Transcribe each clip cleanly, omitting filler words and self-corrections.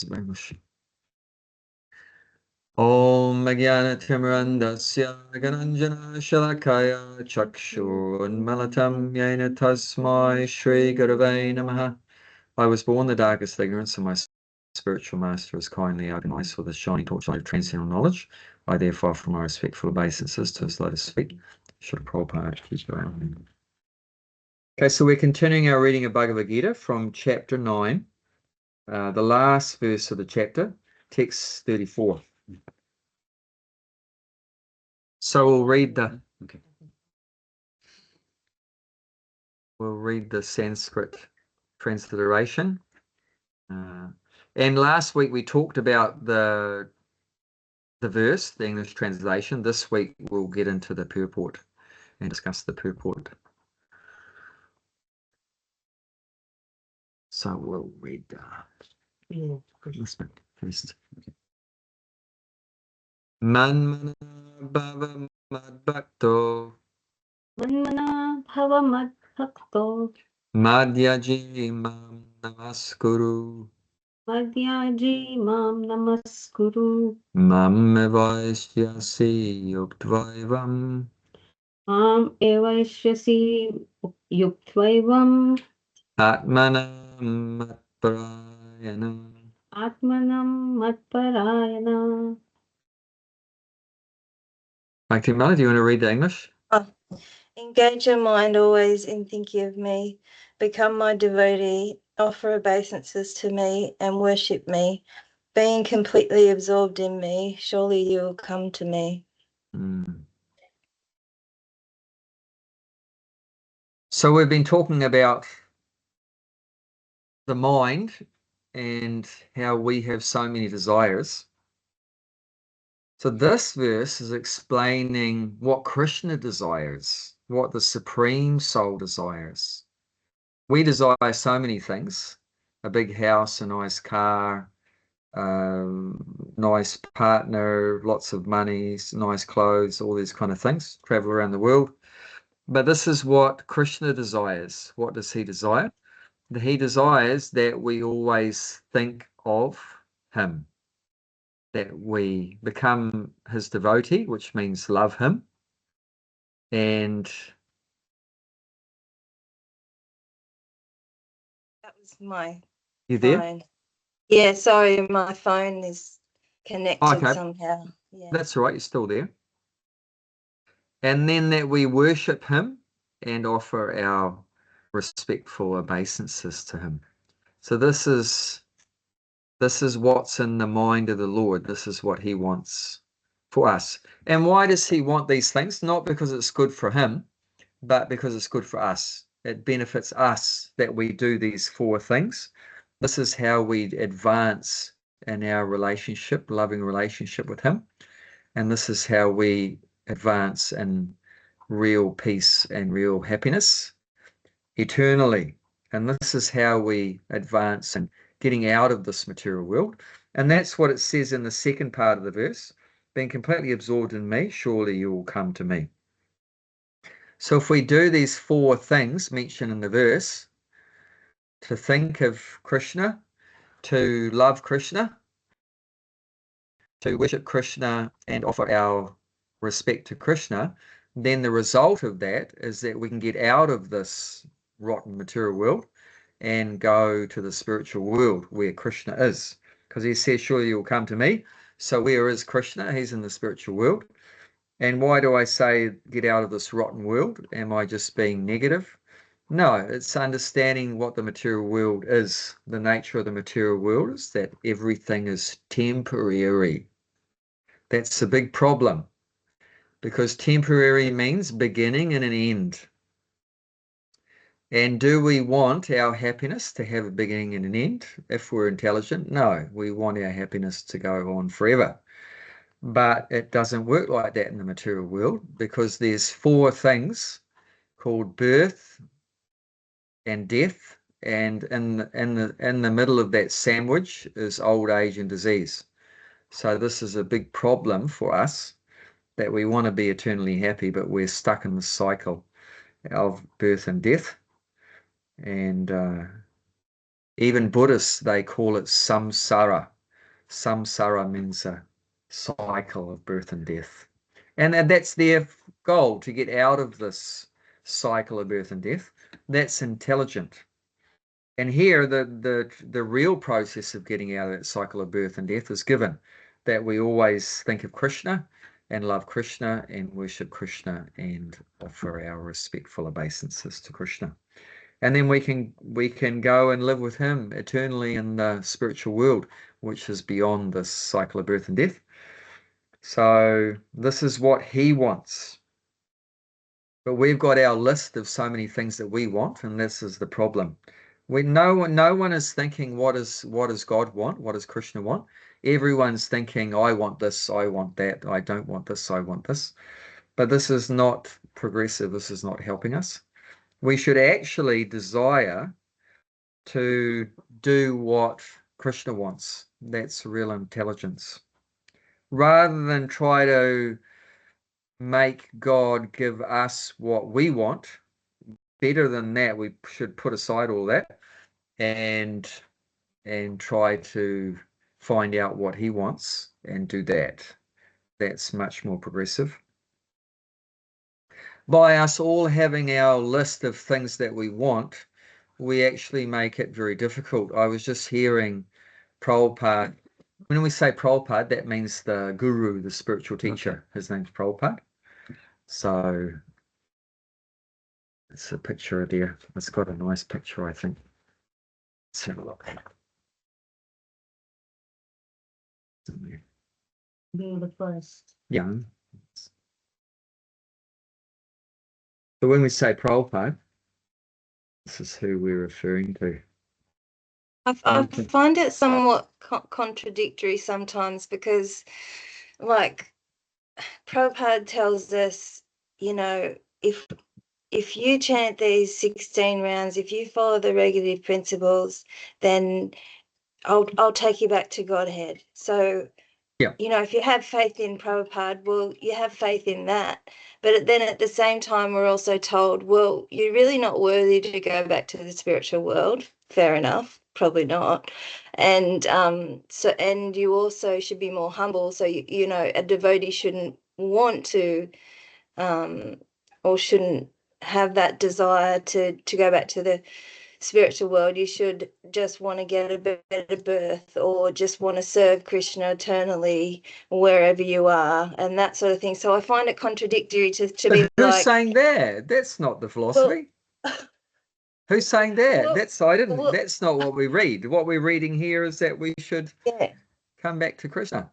English. Om Jnana-timirandasya Gananjana Shalakaya Chakshurunmalatam Yena Tasmai Shri Gurave Namaha. I was born the darkest ignorance, and my spiritual master has kindly opened my eyes for the shining torchlight of transcendental knowledge. I therefore offer my respectful obeisances to his lotus feet. Should Prabhupada please go on. Okay, so we're continuing our reading of Bhagavad Gita from chapter 9, the last verse of the chapter, text 34. So we'll read the Sanskrit transliteration. And last week we talked about the verse, the English translation. This week we'll get into the purport and discuss the purport. So we'll read this bit first. Manmana bhava madbhakto Manmana bhava madbhakto madhyaji mam namaskuru madhyaji mam namaskuru mam evaishyasi yuktvaivam mam evaishyasi yuktvaivam atmanam matparayana. atmanam matparayana. Bhakti Mala, do you want to read the English? Engage your mind always in thinking of me. Become my devotee. Offer obeisances to me and worship me. Being completely absorbed in me, surely you will come to me. So we've been talking about the mind and how we have so many desires. So this verse is explaining what Krishna desires, what the Supreme Soul desires. We desire so many things: a big house, a nice car, nice partner, lots of money, nice clothes, all these kind of things, travel around the world. But this is what Krishna desires. What does he desire? He desires that we always think of him, that we become his devotee, which means love him. And That was my you there? phone. Yeah, sorry, my phone is connected somehow. Yeah. That's all right, you're still there. And then that we worship him and offer our respectful obeisances to him. So this is what's in the mind of the Lord. This is what he wants for us. And why does he want these things? Not because it's good for him, but because it's good for us. It benefits us that we do these four things. This is how we advance in our relationship, loving relationship with him. And this is how we advance in real peace and real happiness eternally. And this is how we advance in getting out of this material world. And that's what it says in the second part of the verse: being completely absorbed in me, surely you will come to me. So if we do these four things mentioned in the verse, to think of Krishna, to love Krishna, to worship Krishna and offer our respect to Krishna, then the result of that is that we can get out of this rotten material world and go to the spiritual world where Krishna is. Because he says, surely you will come to me. So where is Krishna? He's in the spiritual world. And why do I say get out of this rotten world? Am I just being negative? No, it's understanding what the material world is. The nature of the material world is that everything is temporary. That's a big problem, because temporary means beginning and an end. And do we want our happiness to have a beginning and an end if we're intelligent? No, we want our happiness to go on forever. But it doesn't work like that in the material world, because there's four things called birth and death, and in the middle of that sandwich is old age and disease. So this is a big problem for us, that we want to be eternally happy, but we're stuck in the cycle of birth and death. And Even Buddhists, they call it samsara. Samsara means a cycle of birth and death. And that's their goal, to get out of this cycle of birth and death. That's intelligent. And here, the real process of getting out of that cycle of birth and death is given, that we always think of Krishna and love Krishna and worship Krishna and offer our respectful obeisances to Krishna. And then we can go and live with him eternally in the spiritual world, which is beyond this cycle of birth and death. So this is what he wants. But we've got our list of so many things that we want, and this is the problem. No one is thinking, what does God want? What does Krishna want? Everyone's thinking, I want this, I want that, I don't want this, I want this. But this is not progressive. This is not helping us. We should actually desire to do what Krishna wants. That's real intelligence. Rather than try to make God give us what we want, better than that, we should put aside all that and try to find out what he wants and do that. That's much more progressive. By us all having our list of things that we want, we actually make it very difficult. I was just hearing Prabhupada. When we say Prabhupada, that means the guru, the spiritual teacher. His name's Prabhupada. So it's a picture there. It's got a nice picture, I think. Let's have a look. Being the first. Yeah. So when we say Prabhupada, this is who we're referring to. I find it somewhat contradictory sometimes, because, like, Prabhupada tells us, if you chant these 16 rounds, if you follow the regulative principles, then I'll take you back to Godhead. So, yeah, if you have faith in Prabhupada, well, you have faith in that. But then at the same time, we're also told, well, you're really not worthy to go back to the spiritual world. Fair enough, probably not. And and you also should be more humble. So, a devotee shouldn't want to or shouldn't have that desire to go back to the spiritual world. You should just want to get a better birth, or just want to serve Krishna eternally wherever you are, and that sort of thing. So I find it contradictory to be who's like, saying that? That's not the philosophy. Well, who's saying that? well, That's not what we read. What we're reading here is that we should come back to Krishna.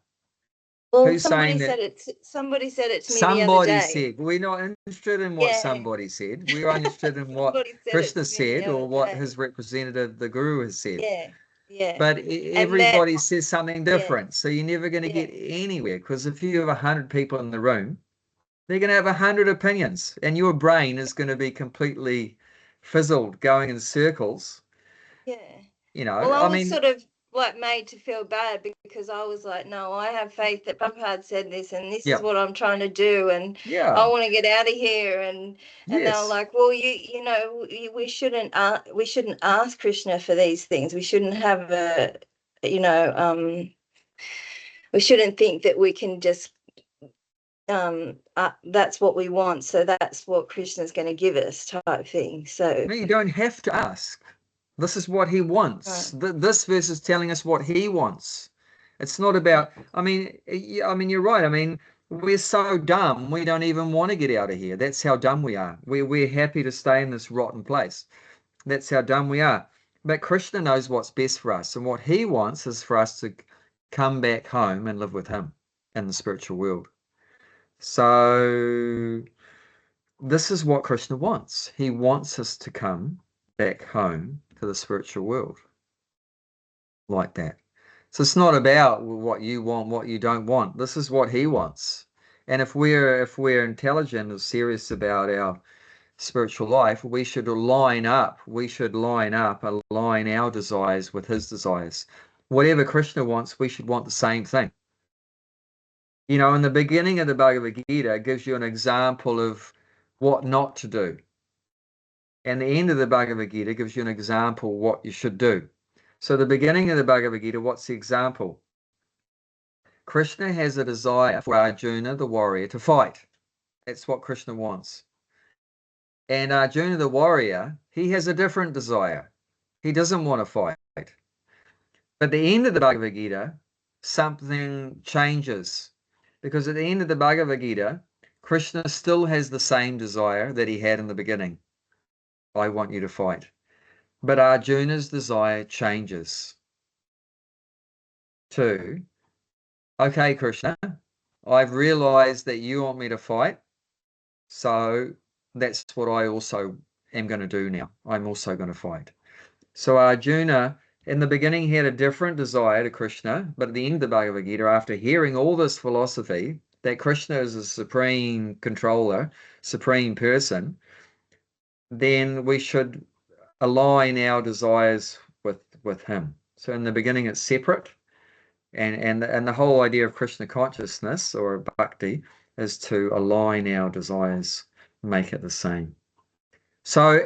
Well, Who's saying that? Somebody said it to me the other day. Somebody said. We're not interested in what somebody said. We're interested in what Krishna said, or what his representative, the guru, has said. Yeah. But everybody says something different. So you're never going to get anywhere, because if you have 100 people in the room, they're going to have 100 opinions, and your brain is going to be completely fizzled, going in circles. Yeah. Well, I was sort of like made to feel bad, because I was like, no, I have faith that Prabhupada said this, and this is what I'm trying to do, and I want to get out of here. And they were like, well, we shouldn't ask Krishna for these things. We shouldn't have we shouldn't think that we can just that's what we want, so that's what Krishna's going to give us, type thing. So no, you don't have to ask. This is what he wants. Right. This verse is telling us what he wants. It's not about, I mean, you're right. I mean, we're so dumb, we don't even want to get out of here. That's how dumb we are. We're happy to stay in this rotten place. That's how dumb we are. But Krishna knows what's best for us. And what he wants is for us to come back home and live with him in the spiritual world. So this is what Krishna wants. He wants us to come back home to the spiritual world like that. So it's not about what you want, what you don't want. This is what he wants. And if we're intelligent and serious about our spiritual life, we should line our desires with his desires. Whatever Krishna wants, we should want the same thing. In the beginning of the Bhagavad Gita, it gives you an example of what not to do. And the end of the Bhagavad Gita gives you an example what you should do. So the beginning of the Bhagavad Gita, what's the example? Krishna has a desire for Arjuna, the warrior, to fight. That's what Krishna wants. And Arjuna, the warrior, he has a different desire. He doesn't want to fight. But at the end of the Bhagavad Gita, something changes. Because at the end of the Bhagavad Gita, Krishna still has the same desire that he had in the beginning. I want you to fight. But Arjuna's desire changes to, okay, Krishna, I've realized that you want me to fight, so that's what I also am going to do now. I'm also going to fight. So Arjuna, in the beginning, he had a different desire to Krishna, but at the end of the Bhagavad Gita, after hearing all this philosophy, that Krishna is a supreme controller, supreme person, then we should align our desires with him. So in the beginning, it's separate. And the whole idea of Krishna consciousness or bhakti is to align our desires, make it the same. So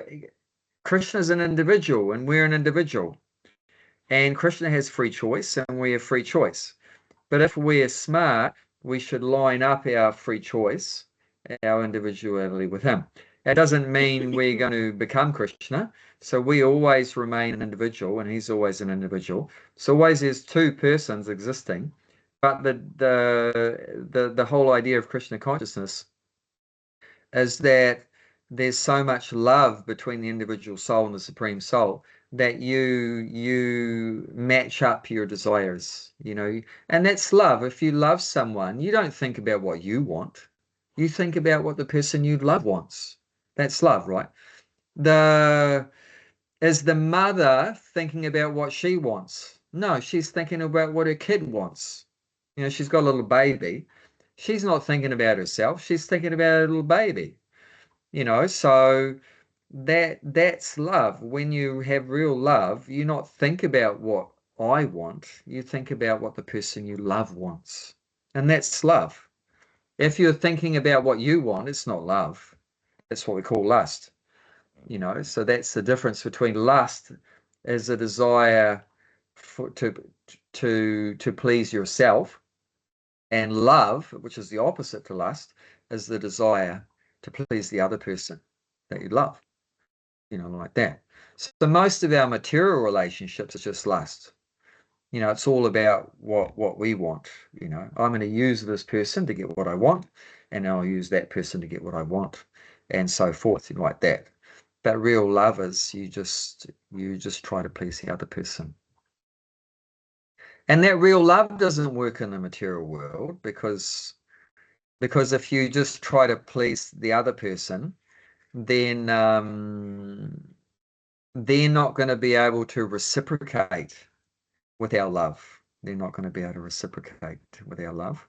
Krishna is an individual and we're an individual. And Krishna has free choice and we have free choice. But if we're smart, we should line up our free choice, our individuality with him. It doesn't mean we're going to become Krishna. So we always remain an individual and he's always an individual. So always there's two persons existing. But the whole idea of Krishna consciousness is that there's so much love between the individual soul and the supreme soul that you match up your desires, and that's love. If you love someone, you don't think about what you want. You think about what the person you love wants. That's love, right? Is the mother thinking about what she wants? No, she's thinking about what her kid wants. She's got a little baby. She's not thinking about herself. She's thinking about a little baby. So that's love. When you have real love, you not think about what I want. You think about what the person you love wants. And that's love. If you're thinking about what you want, it's not love. That's what we call lust. So that's the difference between lust as a desire to please yourself, and love, which is the opposite to lust, is the desire to please the other person that you love, like that. So most of our material relationships is just lust. It's all about what we want. I'm going to use this person to get what I want, and I'll use that person to get what I want, and so forth, like that. But real love is you just try to please the other person. And that real love doesn't work in the material world because if you just try to please the other person, then they're not going to be able to reciprocate with our love. They're not going to be able to reciprocate with our love.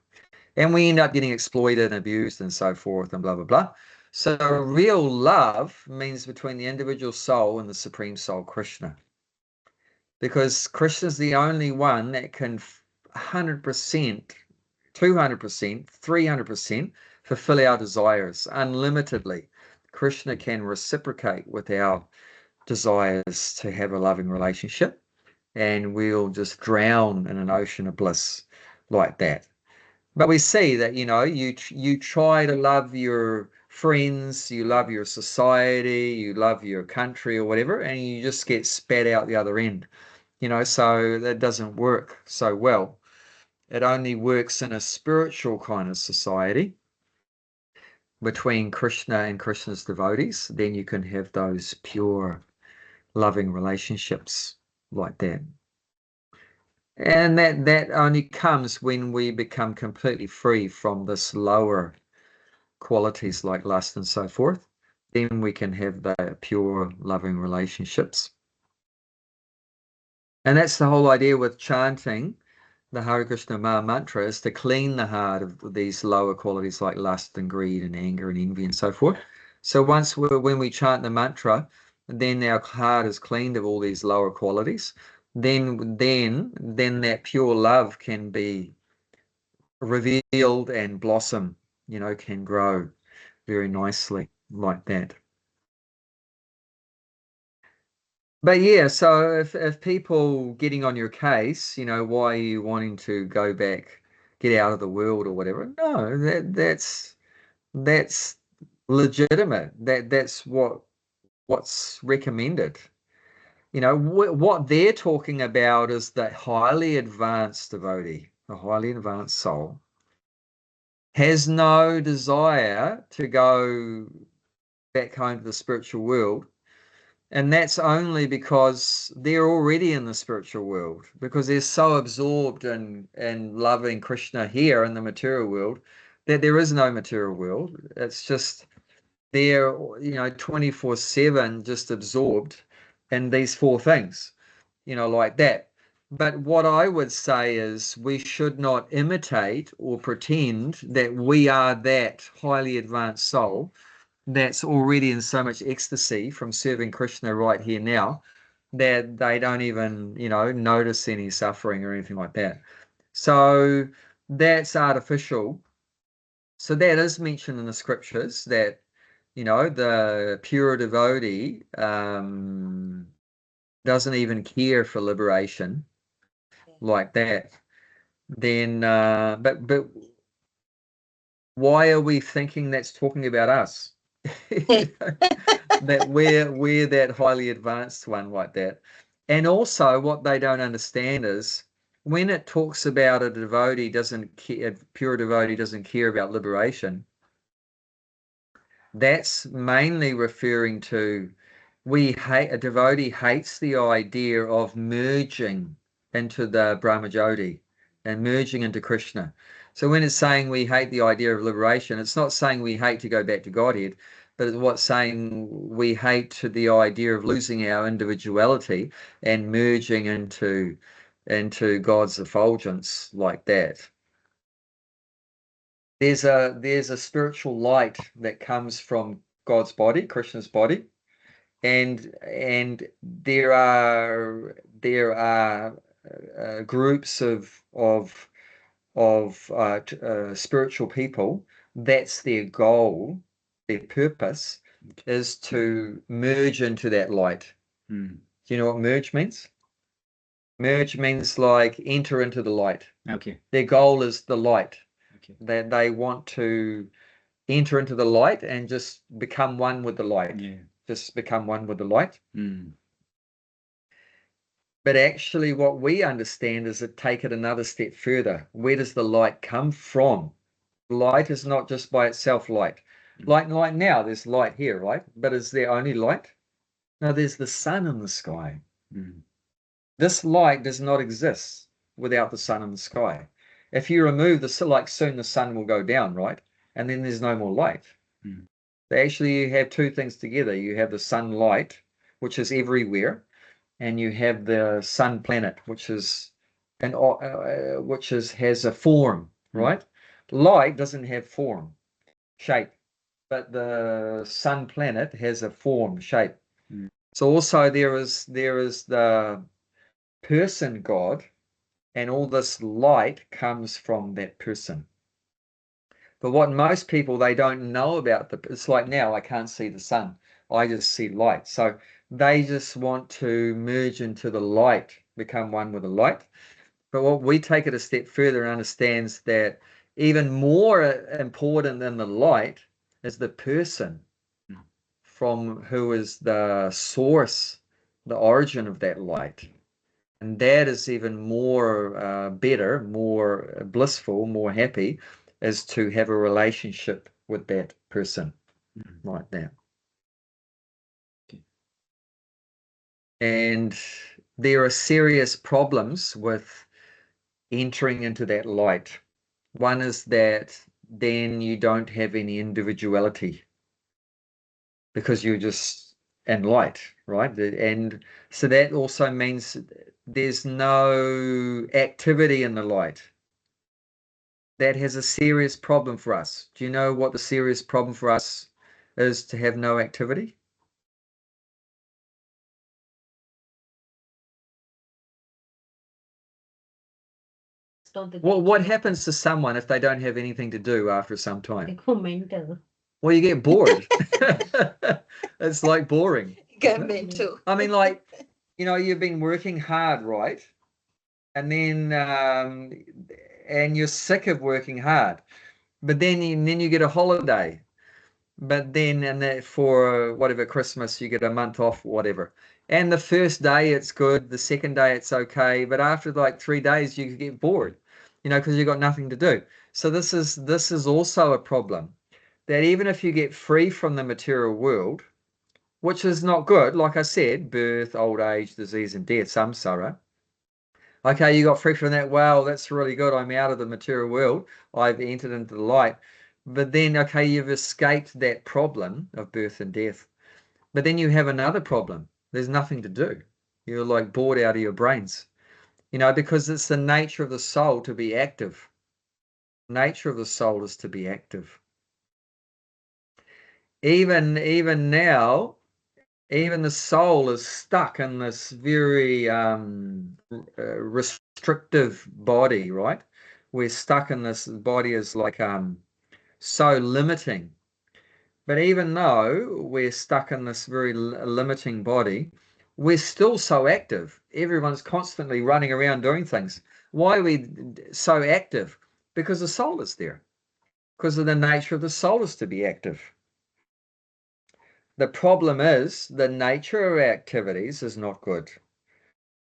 And we end up getting exploited and abused and so forth and blah, blah, blah. So real love means between the individual soul and the Supreme Soul, Krishna. Because Krishna is the only one that can 100%, 200%, 300% fulfill our desires unlimitedly. Krishna can reciprocate with our desires to have a loving relationship, and we'll just drown in an ocean of bliss like that. But we see that, you try to love your friends, you love your society, you love your country or whatever, and you just get spat out the other end, so that doesn't work so well. It only works in a spiritual kind of society between Krishna and Krishna's devotees. Then you can have those pure, loving relationships like that. And that only comes when we become completely free from this lower qualities like lust and so forth. Then we can have the pure, loving relationships. And that's the whole idea with chanting the Hare Krishna Maha Mantra, is to clean the heart of these lower qualities like lust and greed and anger and envy and so forth. So when we chant the mantra, then our heart is cleaned of all these lower qualities. Then that pure love can be revealed and blossom, can grow very nicely like that. But yeah, so if people getting on your case, why are you wanting to go back, get out of the world or whatever? No, that's legitimate. That's what's recommended. What they're talking about is the highly advanced devotee, the highly advanced soul, has no desire to go back home to the spiritual world. And that's only because they're already in the spiritual world, because they're so absorbed in loving Krishna here in the material world that there is no material world. It's just they're 24/7 just absorbed in these four things, like that. But what I would say is we should not imitate or pretend that we are that highly advanced soul that's already in so much ecstasy from serving Krishna right here now that they don't even, notice any suffering or anything like that. So that's artificial. So that is mentioned in the scriptures that, the pure devotee doesn't even care for liberation like that. Then, but why are we thinking that's talking about us? That we're that highly advanced one like that. And also what they don't understand is when it talks about a devotee doesn't care, a pure devotee doesn't care about liberation, that's mainly referring to a devotee hates the idea of merging into the Brahmajyoti and merging into Krishna. So when it's saying we hate the idea of liberation, it's not saying we hate to go back to Godhead, but it's what's saying we hate the idea of losing our individuality and merging into God's effulgence like that. There's a spiritual light that comes from God's body, Krishna's body, and there are groups of spiritual people. That's their goal, their purpose is to merge into that light. Do you know what merge means? Merge means like enter into the light. Okay. Their goal is the light. Okay. That they want to enter into the light and just become one with the light. Yeah. Just become one with the light. But actually what we understand is to take it another step further. Where does the light come from? Light is not just by itself light. Like now, there's light here, right? But is there only light? No, there's the sun in the sky. This light does not exist without the sun in the sky. If you remove the light, soon the sun will go down, right? And then there's no more light. Actually, you have two things together. You have the sunlight, which is everywhere, and you have the sun planet, which is has a form, right? Light doesn't have form, shape, but the sun planet has a form, shape. So also there is the person God, and all this light comes from that person. But what most people, they don't know about it's like now I can't see the sun. I just see light. So they just want to merge into the light, become one with the light. But what we take it a step further and understands that even more important than the light is the person from who is the source, the origin of that light. And that is even more better, more blissful, more happy, is to have a relationship with that person like that. Okay. And there are serious problems with entering into that light. One is that then you don't have any individuality because you're just in light, right? And so that also means there's no activity in the light. That has a serious problem for us. Do you know what the serious problem for us is to have no activity? Well, what happens to someone if they don't have anything to do after some They time? go mental. Well, you get bored. It's like boring. Go mental. I mean, like you've been working hard, right? And then and you're sick of working hard, but then you get a holiday. But then, and that for whatever Christmas, you get a month off, whatever. And the first day it's good, the second day it's okay, but after like 3 days you get bored, because you've got nothing to do. So this is also a problem, that even if you get free from the material world, which is not good, like I said, birth, old age, disease, and death, samsara. Okay, you got free from that. Wow, that's really good. I'm out of the material world. I've entered into the light. But then, okay, you've escaped that problem of birth and death. But then you have another problem. There's nothing to do. You're like bored out of your brains, because it's the nature of the soul to be active. Nature of the soul is to be active. Even now, even the soul is stuck in this very restrictive body, right? We're stuck in this body is like so limiting. But even though we're stuck in this very limiting body, we're still so active. Everyone's constantly running around doing things. Why are we so active? Because the soul is there. Because of the nature of the soul is to be active. The problem is the nature of our activities is not good.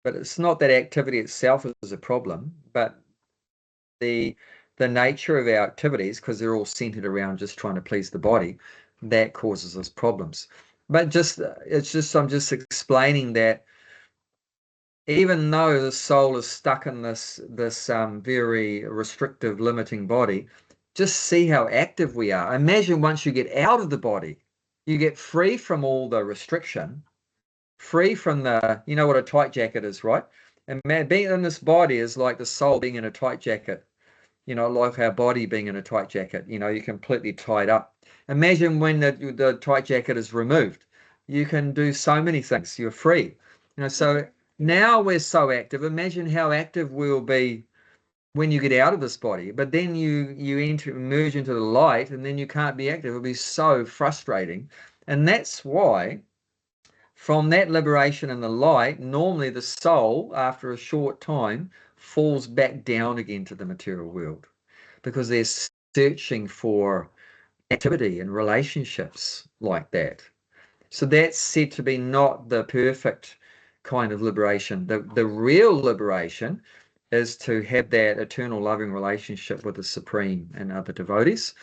But it's not that activity itself is a problem, but the nature of our activities, because they're all centered around just trying to please the body, that causes us problems. But I'm just explaining that even though the soul is stuck in this very restrictive, limiting body, just see how active we are. Imagine once you get out of the body, you get free from all the restriction, free from the, what a tight jacket is, right? And being in this body is like the soul being in a tight jacket, like our body being in a tight jacket, you're completely tied up. Imagine when the tight jacket is removed, you can do so many things, you're free. So now we're so active. Imagine how active we'll be when you get out of this body, but then you emerge into the light, and then you can't be active. It'll be so frustrating. And that's why from that liberation in the light, normally the soul, after a short time, falls back down again to the material world, because they're searching for activity and relationships like that. So that's said to be not the perfect kind of liberation. The real liberation is to have that eternal loving relationship with the Supreme and other devotees.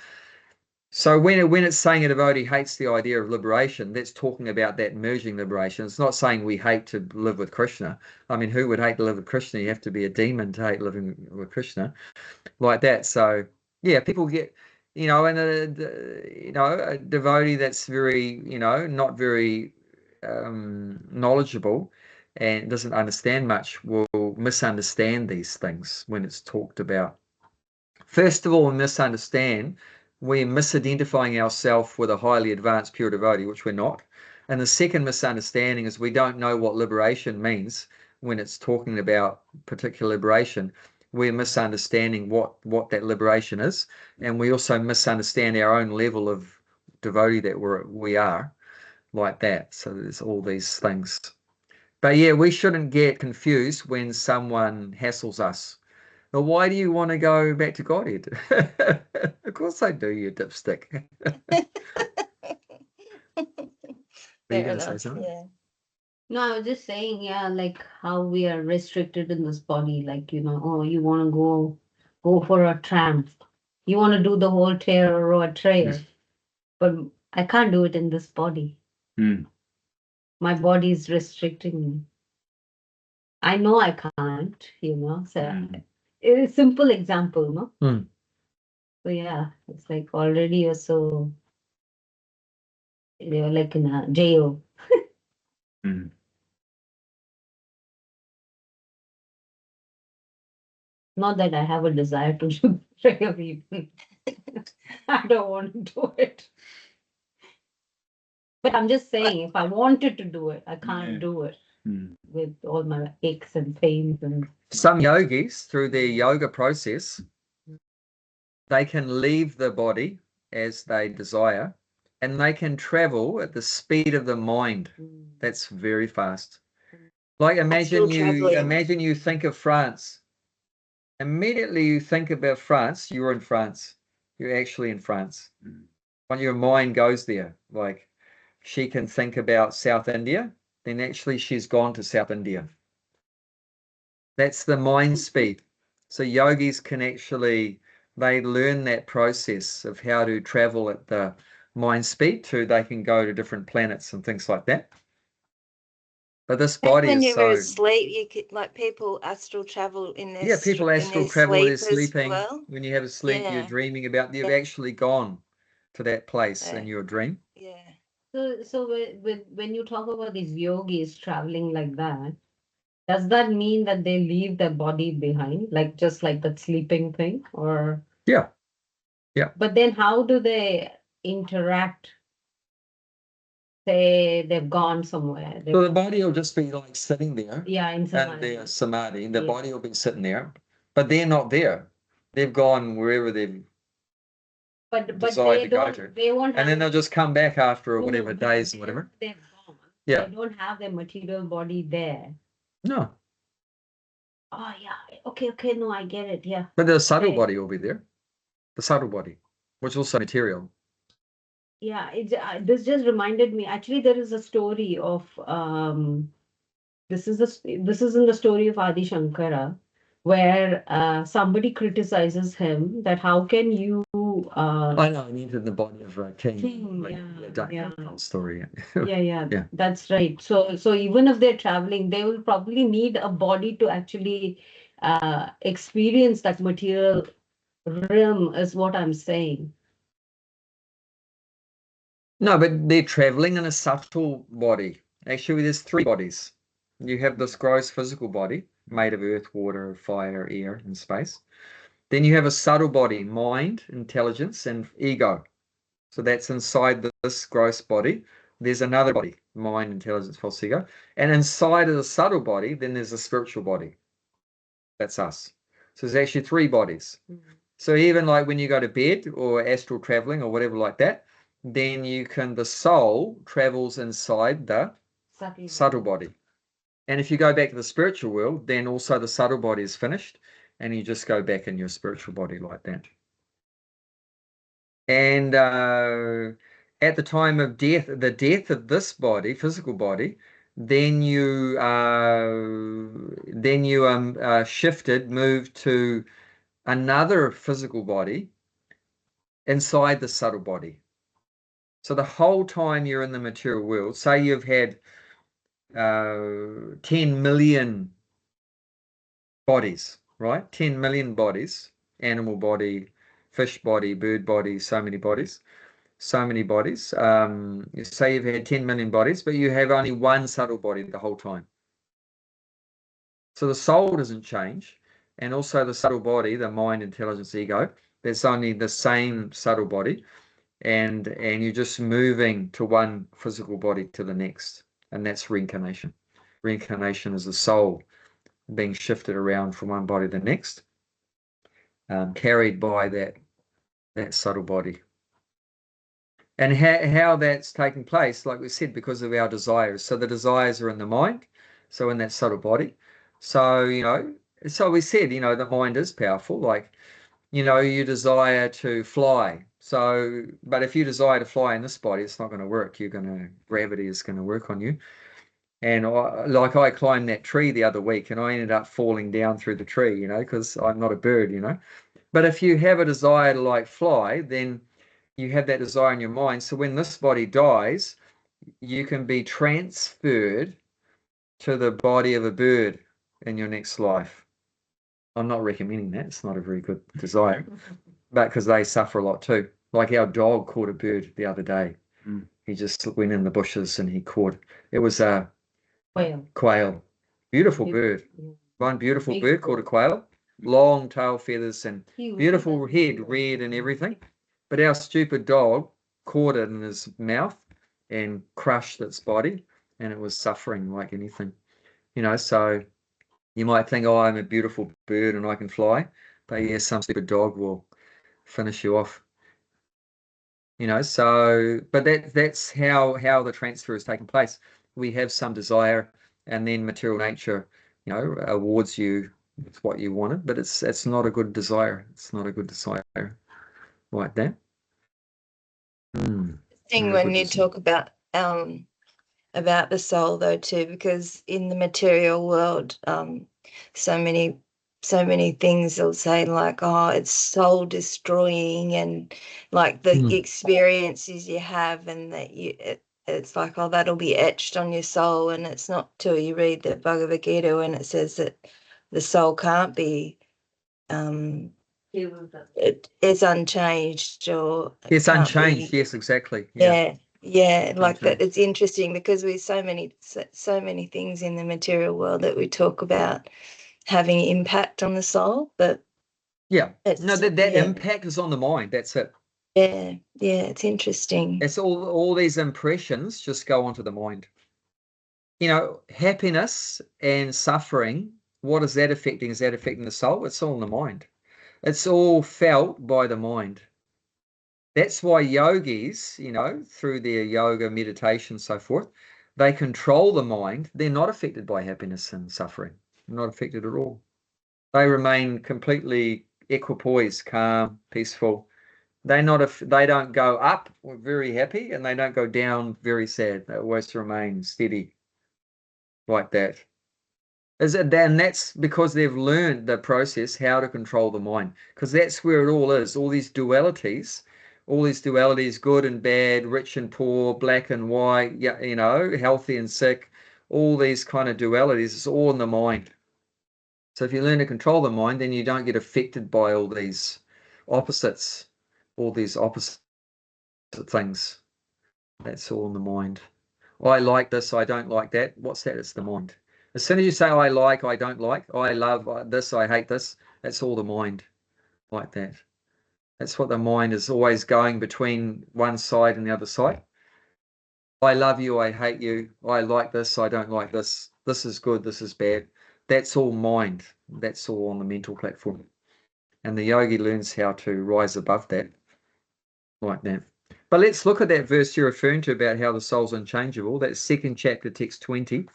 So when it's saying a devotee hates the idea of liberation, that's talking about that merging liberation. It's not saying we hate to live with Krishna. I mean, who would hate to live with Krishna? You have to be a demon to hate living with Krishna like that. So yeah, people get, and a devotee that's very, not very knowledgeable and doesn't understand much will misunderstand these things when it's talked about. First of all, we misunderstand. We're misidentifying ourselves with a highly advanced pure devotee, which we're not. And the second misunderstanding is we don't know what liberation means when it's talking about particular liberation. We're misunderstanding what that liberation is, and we also misunderstand our own level of devotee that we are like that. So there's all these things. But yeah, we shouldn't get confused when someone hassles us. But why do you want to go back to Godhead? Of course I do, you dipstick. Are you Fair going to say enough, something? yeah. No, I was just saying, yeah, like how we are restricted in this body. Like, oh, you want to go for a tramp. You want to do the whole trail, but I can't do it in this body. My body is restricting me. I know I can't, So it's a simple example, no? So yeah, it's like already you're like in a jail. Not that I have a desire to do trail even. I don't want to do it. But I'm just saying, if I wanted to do it, I can't do it with all my aches and pains and Some yogis, through their yoga process, they can leave the body as they desire, and they can travel at the speed of the mind. That's very fast. Like Astral traveling. imagine you think of France. Immediately you think about France, you're in France. You're actually in France. When your mind goes there, like she can think about South India, then actually she's gone to South India. That's the mind speed. So yogis can actually, they learn that process of how to travel at the mind speed they can go to different planets and things like that. But this body when is you're so, asleep, you could, like, people astral travel in their people in astral their travel when they're sleep as sleeping. well. When you have a sleep, you're Yeah. dreaming about, you've Yeah. actually gone to that place in Yeah. your dream. Yeah. So when you talk about these yogis traveling like that, does that mean that they leave their body behind, like just like that sleeping thing, or? Yeah. Yeah. But then how do they interact? Say they've gone somewhere. So the body will just be like sitting there Yeah, in in samadhi. their samadhi. The Yeah. body will be sitting there, but they're not there. They've gone wherever they've But decide they to go don't. to. They won't have. And then they'll just come back after No, whatever but days or whatever. they've gone. Yeah. They don't have their material body there. No. Oh yeah. Okay. No, I get it. Yeah. But the subtle Okay. body will be there. The subtle body, which is also material. Yeah. This just reminded me. Actually, there is a story of This is in the story of Adi Shankara, where somebody criticizes him that how can you I know, and entered the body of a king. King, Like, yeah. whole story. Yeah, Yeah. that's right. So even if they're traveling, they will probably need a body to actually experience that material realm, is what I'm saying. No, but they're traveling in a subtle body. Actually, there's three bodies. You have this gross physical body made of earth, water, fire, air, and space. Then you have a subtle body, mind, intelligence, and ego. So that's inside this gross body. There's another body, mind, intelligence, false ego. And inside of the subtle body, then there's a spiritual body. That's us. So there's actually three bodies. So even like when you go to bed or astral traveling or whatever like that, then the soul travels inside the subtle body. And if you go back to the spiritual world, then also the subtle body is finished and you just go back in your spiritual body like that. And at the time of death, the death of this body, physical body, then you shifted, moved to another physical body inside the subtle body. So the whole time you're in the material world, say you've had 10 million bodies, right? 10 million bodies, animal body, fish body, bird body, so many bodies. You say you've had 10 million bodies, but you have only one subtle body the whole time. So the soul doesn't change. And also the subtle body, the mind, intelligence, ego, there's only the same subtle body. And you're just moving to one physical body to the next. And that's reincarnation. Reincarnation is the soul being shifted around from one body to the next, carried by that subtle body. And how that's taking place, like we said, because of our desires. So the desires are in the mind, so in that subtle body. So, so we said, the mind is powerful. Like, you desire to fly. So, but if you desire to fly in this body, it's not going to work. Gravity is going to work on you. And I climbed that tree the other week and I ended up falling down through the tree, because I'm not a bird, But if you have a desire to like fly, then you have that desire in your mind. So when this body dies, you can be transferred to the body of a bird in your next life. I'm not recommending that. It's not a very good desire, but because they suffer a lot too. Like our dog caught a bird the other day. He just went in the bushes and he caught, it was a quail. Beautiful bird. One beautiful bird caught a quail. Long tail feathers and beautiful head, red and everything. But our stupid dog caught it in his mouth and crushed its body, and it was suffering like anything. So you might think, oh, I'm a beautiful bird and I can fly, but yeah, some stupid dog will finish you off. So but that's how the transfer is taking place. We have some desire and then material nature, awards you with what you wanted, but it's not a good desire. It's not a good desire like that. Thing when you talk about the soul though too, because in the material world, so many things they'll say like, oh, it's soul destroying, and like the experiences you have, and that it's like, oh, that'll be etched on your soul, and it's not till you read the Bhagavad Gita when it says that the soul can't be it's unchanged, or it's unchanged. Yes, exactly. Yeah, like that. It's interesting because we so many things in the material world that we talk about having impact on the soul, but that impact is on the mind. That's it. Yeah, it's interesting. It's all these impressions just go onto the mind. Happiness and suffering, what is that affecting? Is that affecting the soul? It's all in the mind. It's all felt by the mind. That's why yogis, through their yoga, meditation, so forth, they control the mind. They're not affected by happiness and suffering. They're not affected at all. They remain completely equipoised, calm, peaceful. They don't go up very happy, and they don't go down very sad. They always remain steady like that. And that's because they've learned the process, how to control the mind, because that's where it all is. All these dualities, good and bad, rich and poor, black and white, healthy and sick, all these kind of dualities, it's all in the mind. So if you learn to control the mind, then you don't get affected by all these opposites, things. That's all in the mind. I like this, I don't like that. What's that? It's the mind. As soon as you say I like, I don't like, I love this, I hate this, that's all the mind like that. That's what the mind is always going between one side and the other side. I love you, I hate you, I like this, I don't like this, this is good, this is bad. That's all mind. That's all on the mental platform. And the yogi learns how to rise above that like that. But let's look at that verse you're referring to about how the soul's unchangeable. That's second chapter, text 20.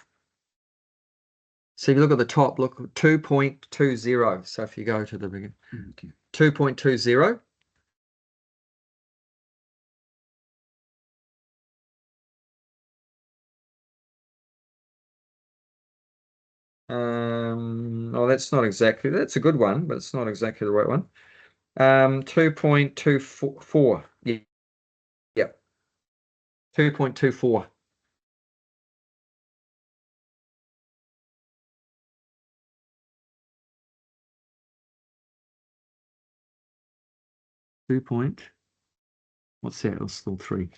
So if you look at the top, look 2.20. So if you go to the beginning, 2.20. That's not exactly, that's a good one, but it's not exactly the right one. 2.24. Yeah. 2.24. What's that? It's still 3.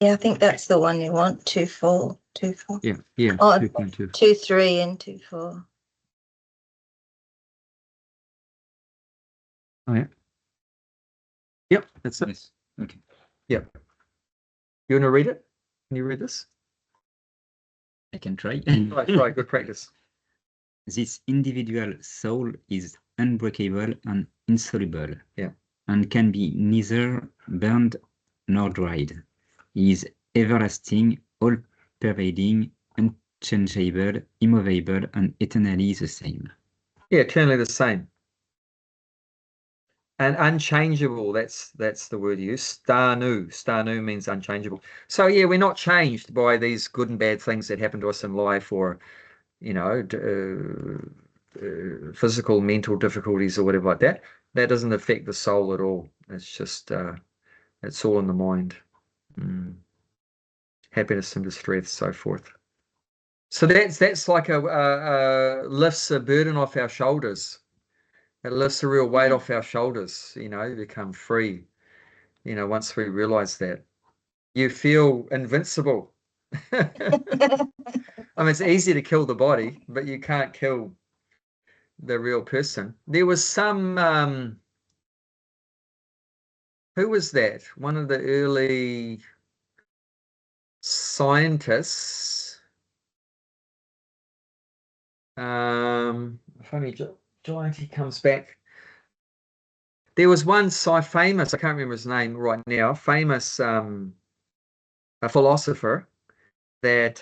Yeah, I think that's the one you want. 2.4. 2.4. Yeah. Oh, 2.2. 2.3 and 2.4. Oh yeah. Yep, that's it. Yes. Okay. Yep. You want to read it? Can you read this? I can try. Right, good practice. This individual soul is unbreakable and insoluble, Yeah, and can be neither burned nor dried. He is everlasting, all-pervading, unchangeable, immovable, and eternally the same. yeah, eternally the same. And unchangeable, that's the word used. Stanu means unchangeable. So yeah, we're not changed by these good and bad things that happen to us in life, or physical, mental difficulties or whatever like that. That doesn't affect the soul at all. It's just it's all in the mind. Happiness and distress, so forth. So that's like a lifts a burden off our shoulders. It lifts a real weight off our shoulders, become free, once we realize that. You feel invincible. I mean, it's easy to kill the body, but you can't kill the real person. There was some, who was that? One of the early scientists. Funny, Giant, he comes back. There was one famous, I can't remember his name right now, famous a philosopher that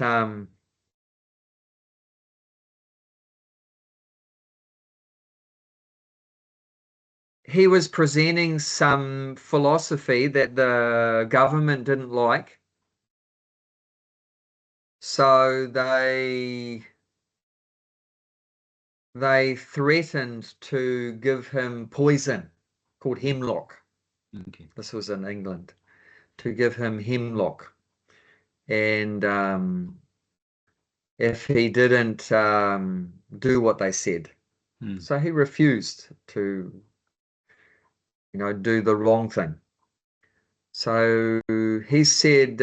he was presenting some philosophy that the government didn't like. So they threatened to give him poison called hemlock. Okay. This was in England, to give him hemlock. And if he didn't do what they said. So he refused to, do the wrong thing. So he said,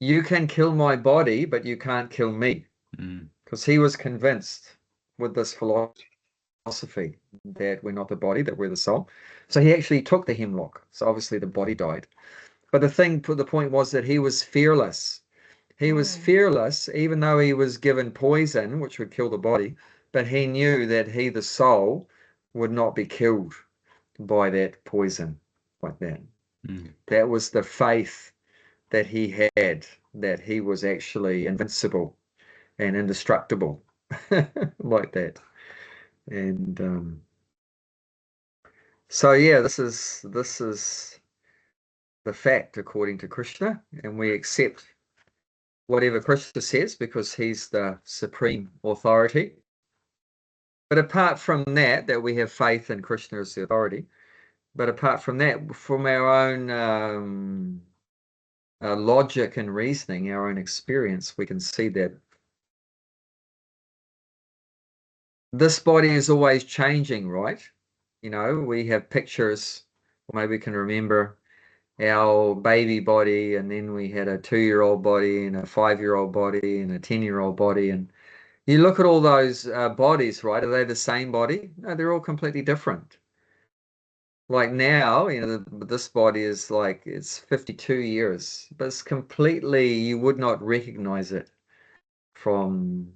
you can kill my body, but you can't kill me. Because he was convinced with this philosophy that we're not the body, that we're the soul. So he actually took the hemlock. So obviously the body died. But the point was that he was fearless. He was fearless, even though he was given poison, which would kill the body, but he knew that he, the soul, would not be killed by that poison like that. That was the faith that he had, that he was actually invincible and indestructible like that. And so yeah, this is the fact according to Krishna, and we accept whatever Krishna says because he's the supreme authority. But apart from that we have faith in Krishna as the authority. But apart from that, from our own logic and reasoning, our own experience, we can see that this body is always changing, right? We have pictures, or maybe we can remember our baby body, and then we had a 2-year-old body and a 5-year-old body and a 10-year-old body. And you look at all those bodies, right? Are they the same body? No, they're all completely different. Like now, this body is like, it's 52 years, but it's completely, you would not recognize it from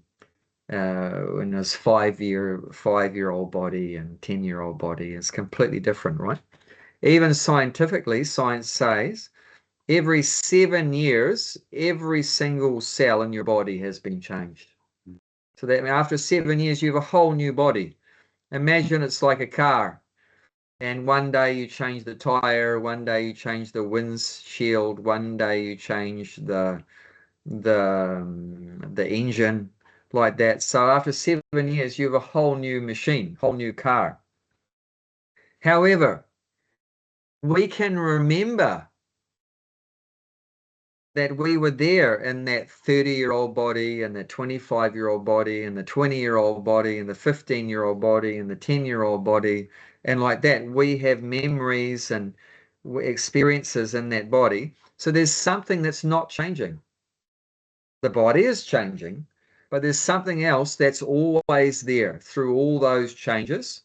when this 5-year-old body and 10-year-old body. Is completely different, right? Even scientifically, science says every 7 years, every single cell in your body has been changed. So that after 7 years, you have a whole new body. Imagine it's like a car. And one day you change the tire, one day you change the windshield, one day you change the engine, like that. So after 7 years, you have a whole new machine, whole new car. However, we can remember that we were there in that 30-year-old body and the 25-year-old body and the 20-year-old body and the 15-year-old body and the 10-year-old body. And like that, we have memories and experiences in that body. So there's something that's not changing. The body is changing, but there's something else that's always there through all those changes.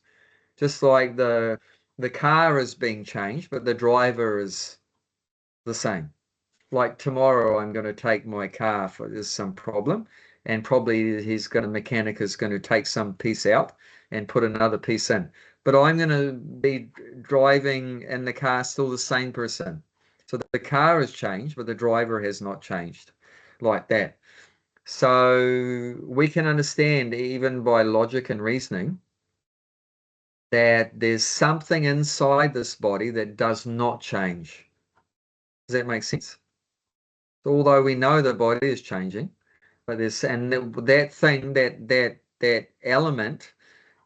Just like the car is being changed, but the driver is the same. Like tomorrow, I'm going to take my car for there's some problem, and probably mechanic is going to take some piece out and put another piece in. But I'm going to be driving in the car still the same person. So the car has changed, but the driver has not changed, like that. So we can understand, even by logic and reasoning, that there's something inside this body that does not change. Does that make sense? Although we know the body is changing, but that thing, that element,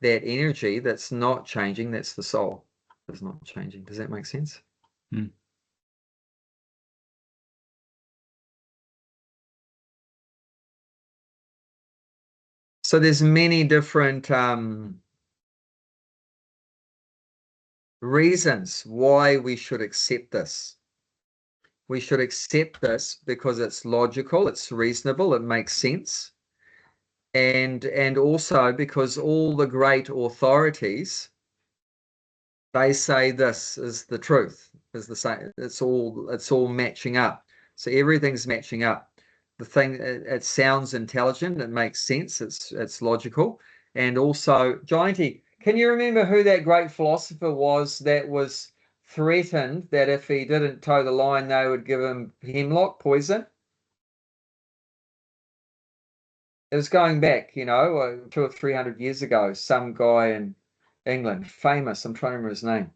that energy that's not changing, that's the soul, is not changing. Does that make sense? So there's many different reasons why we should accept this. We should accept this because it's logical, it's reasonable, it makes sense. And also because all the great authorities, they say this is the truth, is the same. It's all matching up. So everything's matching up. The thing, it sounds intelligent, it makes sense, it's logical. And also, Gianty, can you remember who that great philosopher was that was threatened that if he didn't toe the line, they would give him hemlock poison. It was going back, 200 or 300 years ago. Some guy in England, famous, I'm trying to remember his name,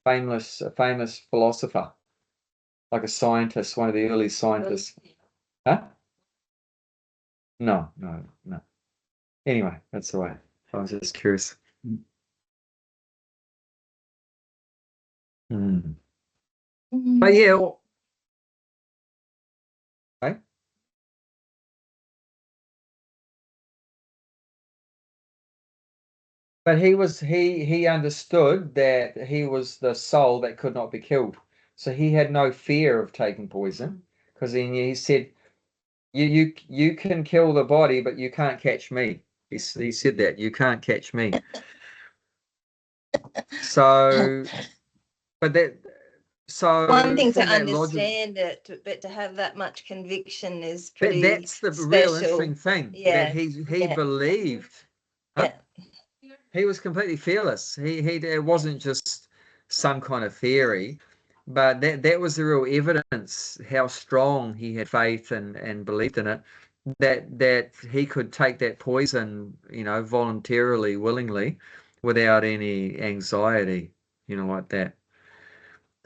a famous philosopher, like a scientist, one of the early scientists. Huh? No. Anyway, that's the way. I was just curious. But yeah, okay. But he understood that he was the soul that could not be killed. So he had no fear of taking poison, because he said, you can kill the body, but you can't catch me. He said that, you can't catch me. So, but so one thing to from that logic, understand it, but to have that much conviction is pretty that's the special. real interesting thing. Yeah, That he believed. Huh? Yeah. He was completely fearless. It wasn't just some kind of theory, but that was the real evidence how strong he had faith and believed in it. That he could take that poison, voluntarily, willingly, without any anxiety, like that.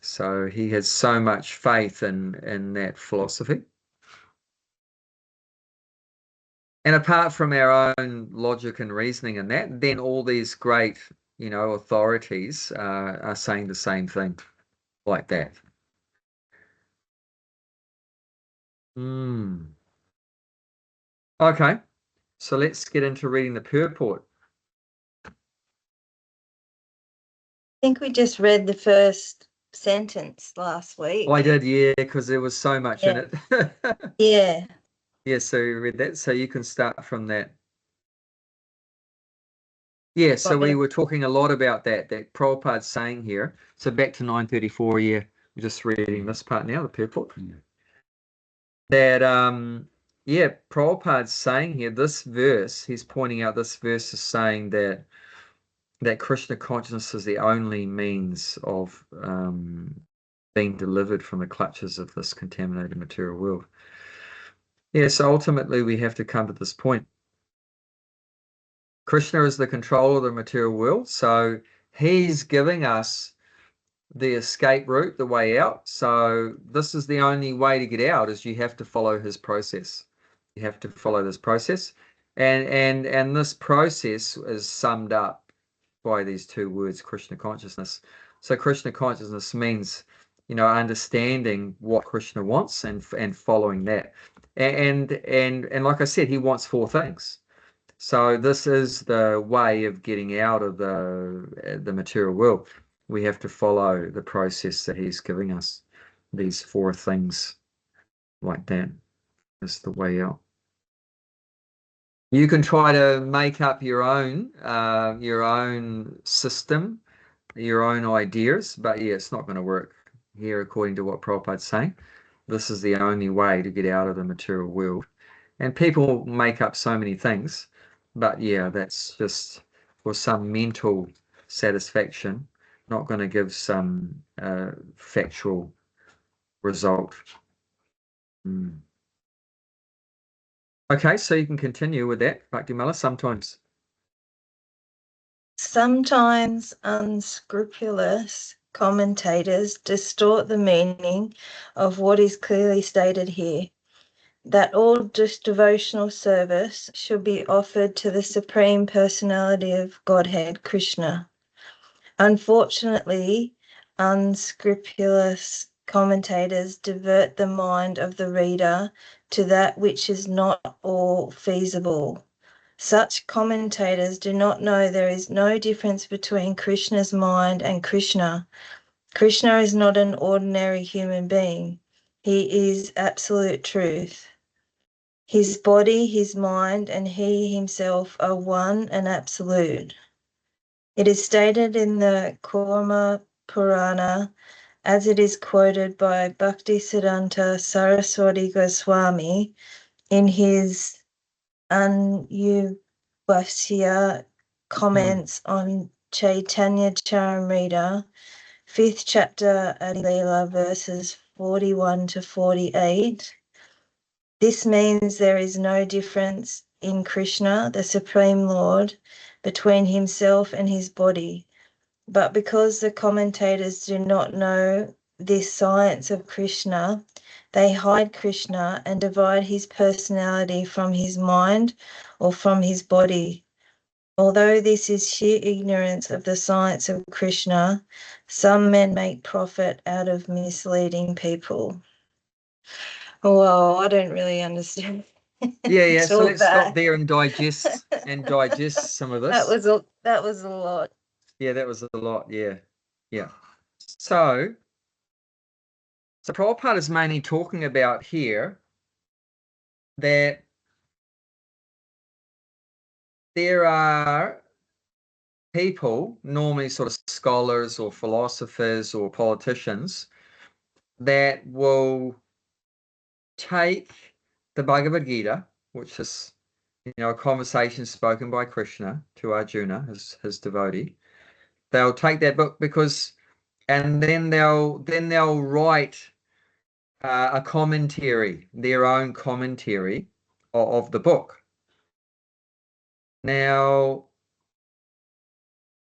So he has so much faith in that philosophy. And apart from our own logic and reasoning in that, then all these great, authorities are saying the same thing like that. Okay, so let's get into reading the purport. I think we just read the first sentence last week. Oh, I did, yeah, because there was so much in it. Yeah. Yeah, so we read that. So you can start from that. Yeah, so we were talking a lot about that Prabhupada's saying here. So back to 934, yeah, we're just reading this part now, the purport. That, Prabhupada's saying here, this verse, he's pointing out this verse is saying that Krishna consciousness is the only means of being delivered from the clutches of this contaminated material world. Yeah, so ultimately we have to come to this point. Krishna is the controller of the material world, so he's giving us the escape route, the way out. So this is the only way to get out, is you have to follow his process. You have to follow this process. And this process is summed up by these two words, Krishna consciousness. So Krishna consciousness means, understanding what Krishna wants and following that. And like I said, he wants four things. So this is the way of getting out of the material world. We have to follow the process that he's giving us. These four things like that is the way out. You can try to make up your own system, your own ideas, but yeah, it's not going to work here according to what Prabhupada's saying. This is the only way to get out of the material world. And people make up so many things, but yeah, that's just for some mental satisfaction, not going to give some factual result. Okay, so you can continue with that, Bhaktimala, sometimes. Sometimes unscrupulous commentators distort the meaning of what is clearly stated here, that all devotional service should be offered to the Supreme Personality of Godhead, Krishna. Unfortunately, unscrupulous commentators divert the mind of the reader to that which is not all feasible. Such commentators do not know there is no difference between Krishna's mind and Krishna. Krishna is not an ordinary human being. He is absolute truth. His body, his mind, and he himself are one and absolute. It is stated in the Kurma Purana, as it is quoted by Bhaktisiddhanta Saraswati Goswami in his Anubhasya comments on Chaitanya Charamrita 5th chapter, Adi Leela, verses 41 to 48. This means there is no difference in Krishna, the Supreme Lord, between himself and his body. But because the commentators do not know this science of Krishna, they hide Krishna and divide his personality from his mind or from his body. Although this is sheer ignorance of the science of Krishna, some men make profit out of misleading people. Well, I don't really understand. Yeah. So all let's stop that. there and digest some of this. That was a lot. Yeah, that was a lot. Yeah. So Prabhupada is mainly talking about here that there are people, normally sort of scholars or philosophers or politicians, that will take the Bhagavad Gita, which is, a conversation spoken by Krishna to Arjuna, his devotee. They'll take that book and then they'll write a commentary, their own commentary of the book. Now,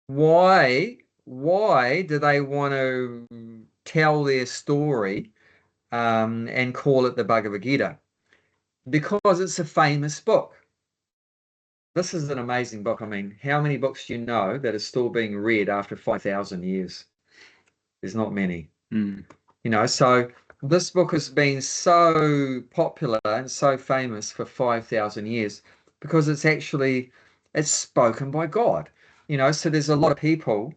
why do they want to tell their story and call it the Bhagavad Gita? Because it's a famous book. This is an amazing book. I mean, how many books do you know that are still being read after 5,000 years? There's not many. So this book has been so popular and so famous for 5,000 years because it's spoken by God. So there's a lot of people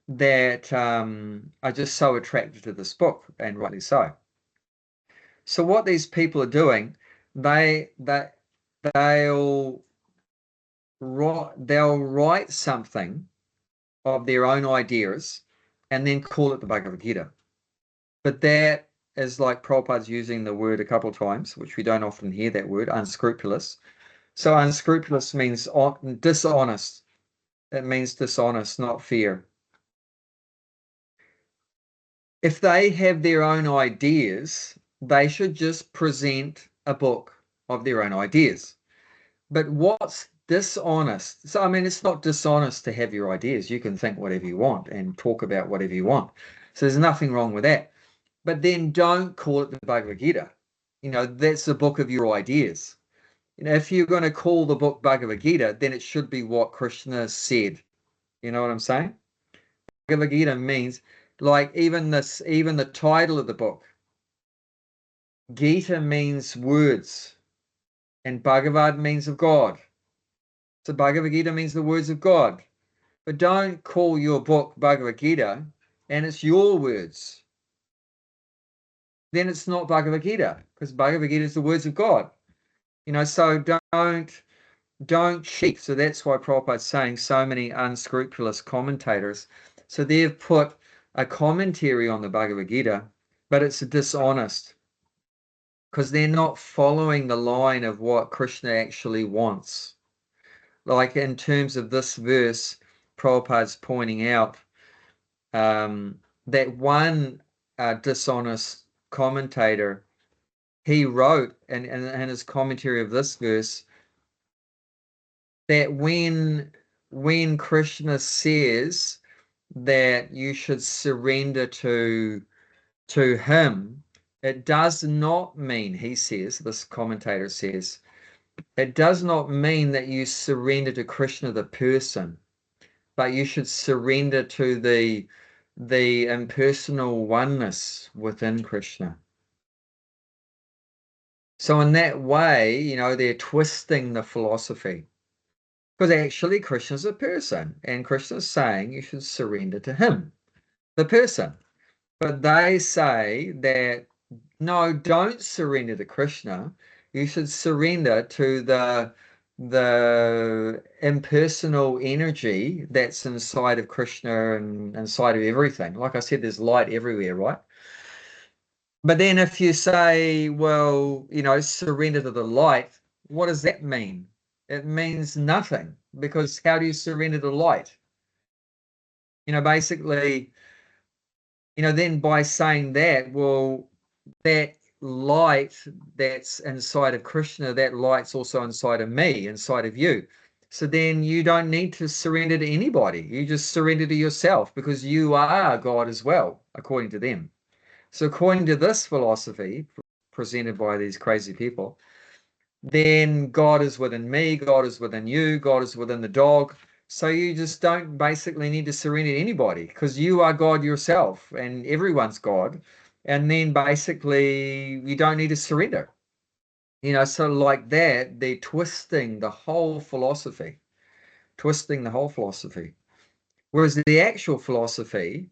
that are just so attracted to this book, and rightly so. So what these people are doing, they'll write something of their own ideas and then call it the Bhagavad Gita. But that is like Prabhupada's using the word a couple of times, which we don't often hear that word, unscrupulous. So unscrupulous means dishonest. It means dishonest, not fair. If they have their own ideas, they should just present a book of their own ideas. But what's dishonest? So, I mean, it's not dishonest to have your ideas. You can think whatever you want and talk about whatever you want. So there's nothing wrong with that. But then don't call it the Bhagavad Gita. That's the book of your ideas. If you're going to call the book Bhagavad Gita, then it should be what Krishna said. You know what I'm saying? Bhagavad Gita means, like, even the title of the book, Gita means words, and Bhagavad means of God. So Bhagavad Gita means the words of God. But don't call your book Bhagavad Gita and it's your words. Then it's not Bhagavad Gita, because Bhagavad Gita is the words of God. So don't cheat. So that's why Prabhupada's saying so many unscrupulous commentators. So they've put a commentary on the Bhagavad Gita, but it's dishonest because they're not following the line of what Krishna actually wants. Like in terms of this verse, Prabhupada's pointing out that one dishonest commentator, he wrote in his commentary of this verse that when Krishna says that you should surrender to him, it does not mean, he says, this commentator says, it does not mean that you surrender to Krishna the person, but you should surrender to the impersonal oneness within Krishna. So in that way, they're twisting the philosophy. Because actually Krishna's a person, and Krishna's saying you should surrender to him, the person. But they say that, no, don't surrender to Krishna. You should surrender to the impersonal energy that's inside of Krishna and inside of everything. Like I said, there's light everywhere, right? But then if you say, well, surrender to the light, what does that mean? It means nothing, because how do you surrender to light? Basically, then by saying that, well, that light that's inside of Krishna, that light's also inside of me, inside of you. So then you don't need to surrender to anybody. You just surrender to yourself because you are God as well, according to them. So according to this philosophy presented by these crazy people, then God is within me, God is within you, God is within the dog. So you just don't basically need to surrender to anybody because you are God yourself and everyone's God. And then basically you don't need to surrender. So like that, they're twisting the whole philosophy, Whereas the actual philosophy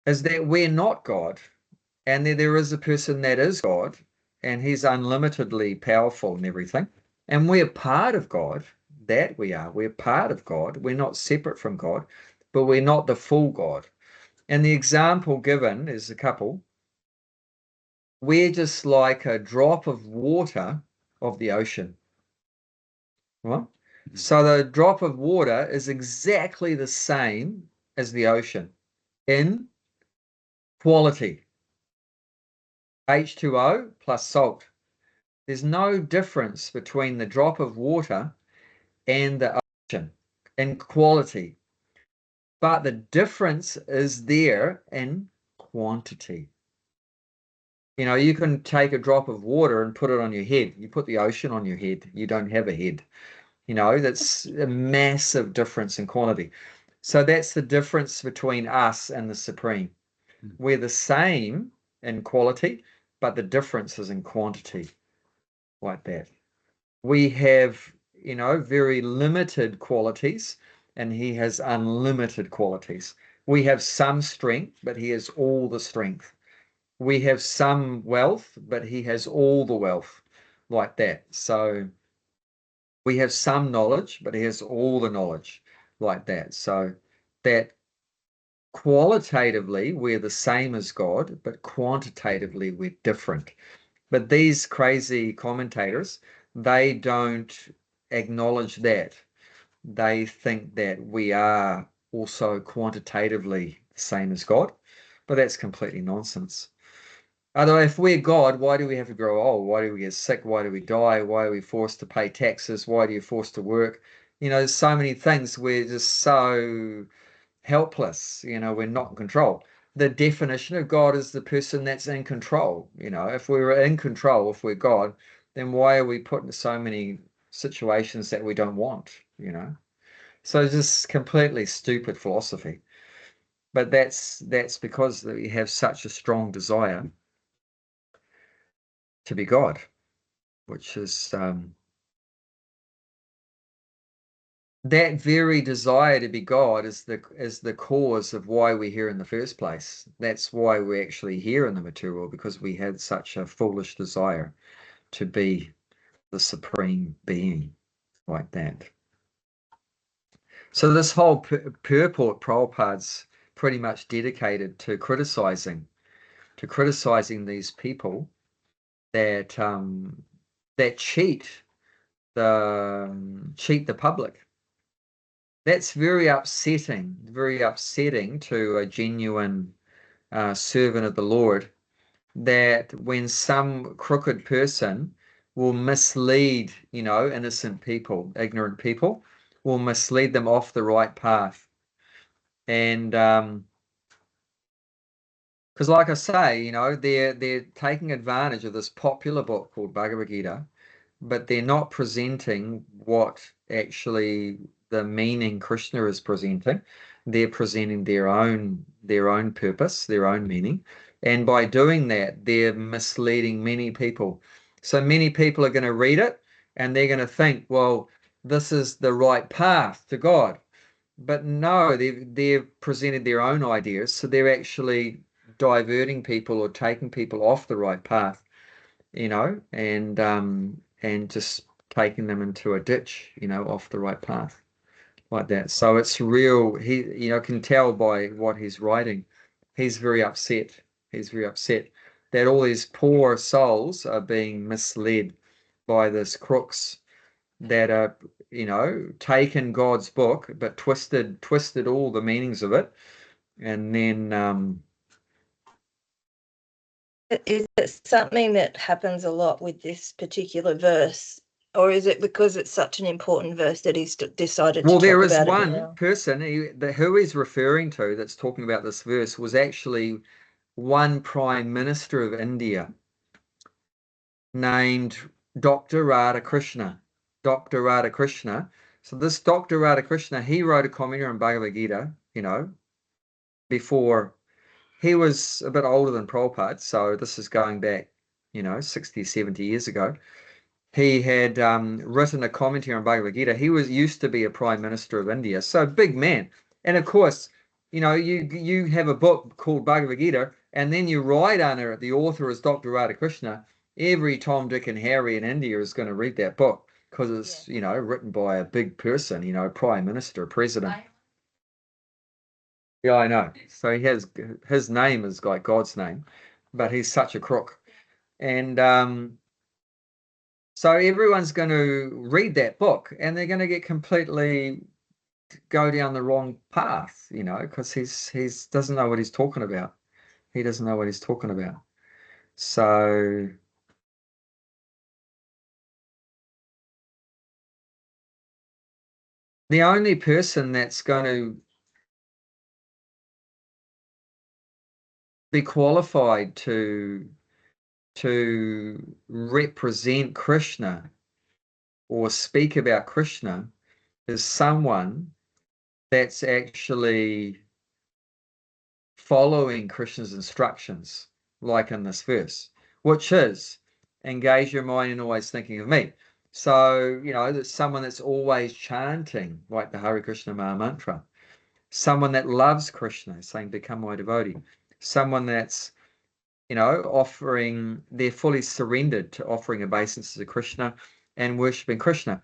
is that we're not God and there is a person that is God and he's unlimitedly powerful and everything. And we're part of God. That we are. We're part of God. We're not separate from God, but we're not the full God. And the example given is a couple. We're just like a drop of water of the ocean. Right? So the drop of water is exactly the same as the ocean in quality. H2O plus salt. There's no difference between the drop of water and the ocean in quality, but the difference is there in quantity. You can take a drop of water and put it on your head. You put the ocean on your head, you don't have a head. That's a massive difference in quantity. So that's the difference between us and the Supreme. We're the same in quality, but the difference is in quantity, like that. We have, very limited qualities, and he has unlimited qualities. We have some strength, but he has all the strength. We have some wealth, but he has all the wealth, like that. So we have some knowledge, but he has all the knowledge, like that. So that qualitatively we're the same as God, but quantitatively we're different. But these crazy commentators, they don't acknowledge that. They think that we are also quantitatively the same as God, but that's completely nonsense. Otherwise, if we're God, why do we have to grow old? Why do we get sick? Why do we die? Why are we forced to pay taxes? Why are you forced to work? There's so many things. We're just so helpless. We're not in control. The definition of God is the person that's in control. If we were in control, if we're God, then why are we put in so many situations that we don't want? So it's just completely stupid philosophy. But that's because we have such a strong desire to be God, which is that very desire to be God is the cause of why we're here in the first place. That's why we're actually here in the material, because we had such a foolish desire to be the supreme being, like that. So this whole purport Prabhupada's pretty much dedicated to criticizing these people that cheat the public. That's very upsetting to a genuine servant of the Lord, that when some crooked person will mislead, innocent people, ignorant people, will mislead them off the right path. And because like I say, they're taking advantage of this popular book called Bhagavad Gita, but they're not presenting what actually the meaning Krishna is presenting. They're presenting their own purpose, their own meaning. And by doing that, they're misleading many people. So many people are going to read it and they're going to think, well, this is the right path to God. But no, they've presented their own ideas. So they're actually diverting people or taking people off the right path, and just taking them into a ditch, off the right path, like that. So it's real. He, can tell by what he's writing. He's very upset. He's very upset that all these poor souls are being misled by this crooks that are, taken God's book, but twisted all the meanings of it, and then Is it something that happens a lot with this particular verse? Or is it because it's such an important verse that he's decided Well, to there talk is about it one now? person who he's referring to that's talking about this verse was actually one Prime Minister of India named Dr. Radhakrishna. Dr. Radhakrishna. So this Dr. Radhakrishna, he wrote a commentary on Bhagavad Gita, before. He was a bit older than Prabhupada, so this is going back, 60, 70 years ago. He had written a commentary on Bhagavad Gita. He used to be a Prime Minister of India, so big man. And of course, you have a book called Bhagavad Gita, and then you write under it, the author is Dr. Radhakrishna. Every Tom, Dick, and Harry in India is going to read that book because it's, written by a big person, Prime Minister, President. Yeah, I know. So his name is like God's name, but he's such a crook. And so everyone's going to read that book and they're going to get completely go down the wrong path, because he's doesn't know what he's talking about. He doesn't know what he's talking about. So the only person that's going to be qualified to represent Krishna or speak about Krishna is someone that's actually following Krishna's instructions, like in this verse, which is engage your mind in always thinking of me. So, that's someone that's always chanting, like the Hare Krishna Maha Mantra. Someone that loves Krishna, saying, become my devotee. Someone that's, they're fully surrendered to offering obeisances to Krishna and worshipping Krishna.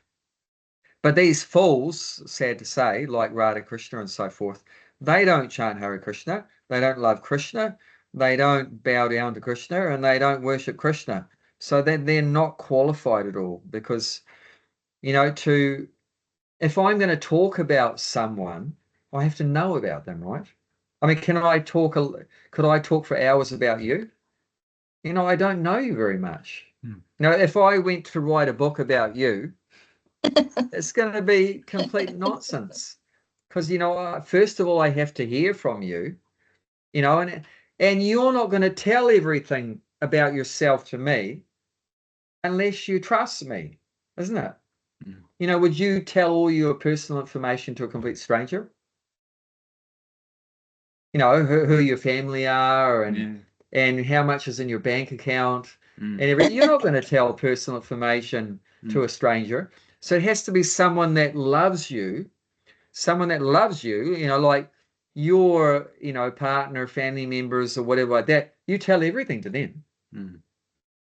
But these fools, sad to say, like Radha Krishna and so forth, they don't chant Hare Krishna, they don't love Krishna, they don't bow down to Krishna, and they don't worship Krishna. So they're not qualified at all because, if I'm going to talk about someone, I have to know about them, right? I mean, could I talk for hours about you? I don't know you very much. If I went to write a book about you, it's going to be complete nonsense because, first of all, I have to hear from you, and you're not going to tell everything about yourself to me unless you trust me, isn't it? Would you tell all your personal information to a complete stranger? Who your family are and how much is in your bank account and everything. You're not going to tell personal information to a stranger. So it has to be someone that loves you, like your, partner, family members or whatever like that. You tell everything to them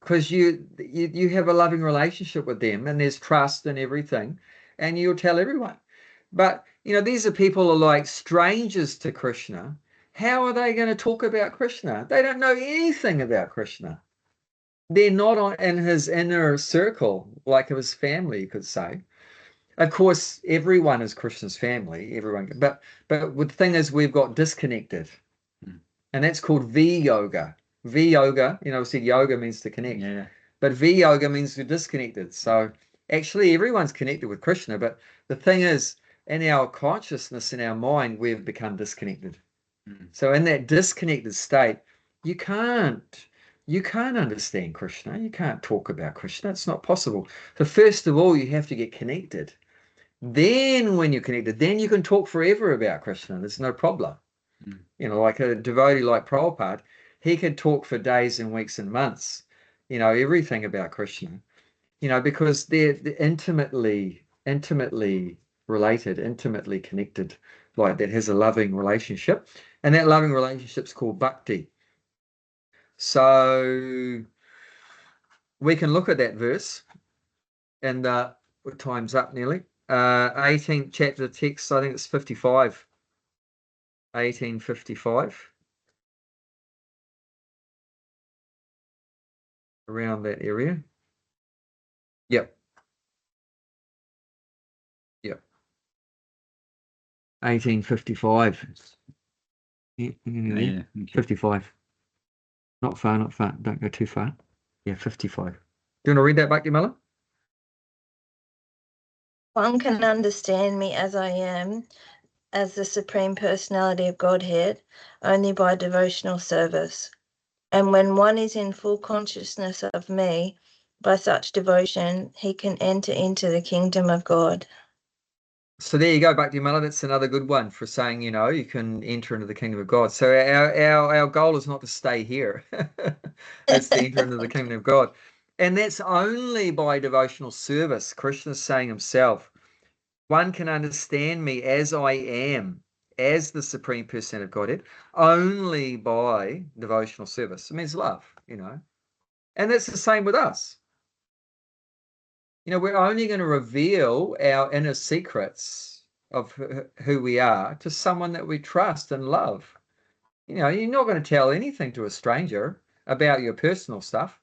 because you have a loving relationship with them and there's trust and everything, and you'll tell everyone. But, these are people who are like strangers to Krishna. How are they going to talk about Krishna? They don't know anything about Krishna. They're not in his inner circle, like of his family, you could say. Of course, everyone is Krishna's family, everyone. But the thing is, we've got disconnected, and that's called V yoga. V yoga, we said yoga means to connect, but V yoga means we're disconnected. So actually, everyone's connected with Krishna. But the thing is, in our consciousness, in our mind, we've become disconnected. So in that disconnected state, you can't understand Krishna. You can't talk about Krishna. It's not possible. So first of all, you have to get connected. Then when you're connected, then you can talk forever about Krishna. There's no problem. Like a devotee like Prabhupada, he could talk for days and weeks and months, everything about Krishna, because they're intimately related, intimately connected, like that has a loving relationship. And that loving relationship is called bhakti. So we can look at that verse, and time's up nearly. 18th chapter of text, I think it's 55. 1855. Around that area. Yep. 1855. Yeah, okay. 55. Not far, not far. Don't go too far. Yeah, 55. Do you want to read that, Bhakti Miller? One can understand me as I am, as the Supreme Personality of Godhead, only by devotional service. And when one is in full consciousness of me, by such devotion, he can enter into the kingdom of God. So there you go, Bhakti Miller. That's another good one for saying, you can enter into the kingdom of God. So our goal is not to stay here. It's to enter into the kingdom of God. And that's only by devotional service. Krishna's saying himself, one can understand me as I am, as the Supreme Person of Godhead, only by devotional service. It means love, And that's the same with us. We're only going to reveal our inner secrets of who we are to someone that we trust and love. You're not going to tell anything to a stranger about your personal stuff.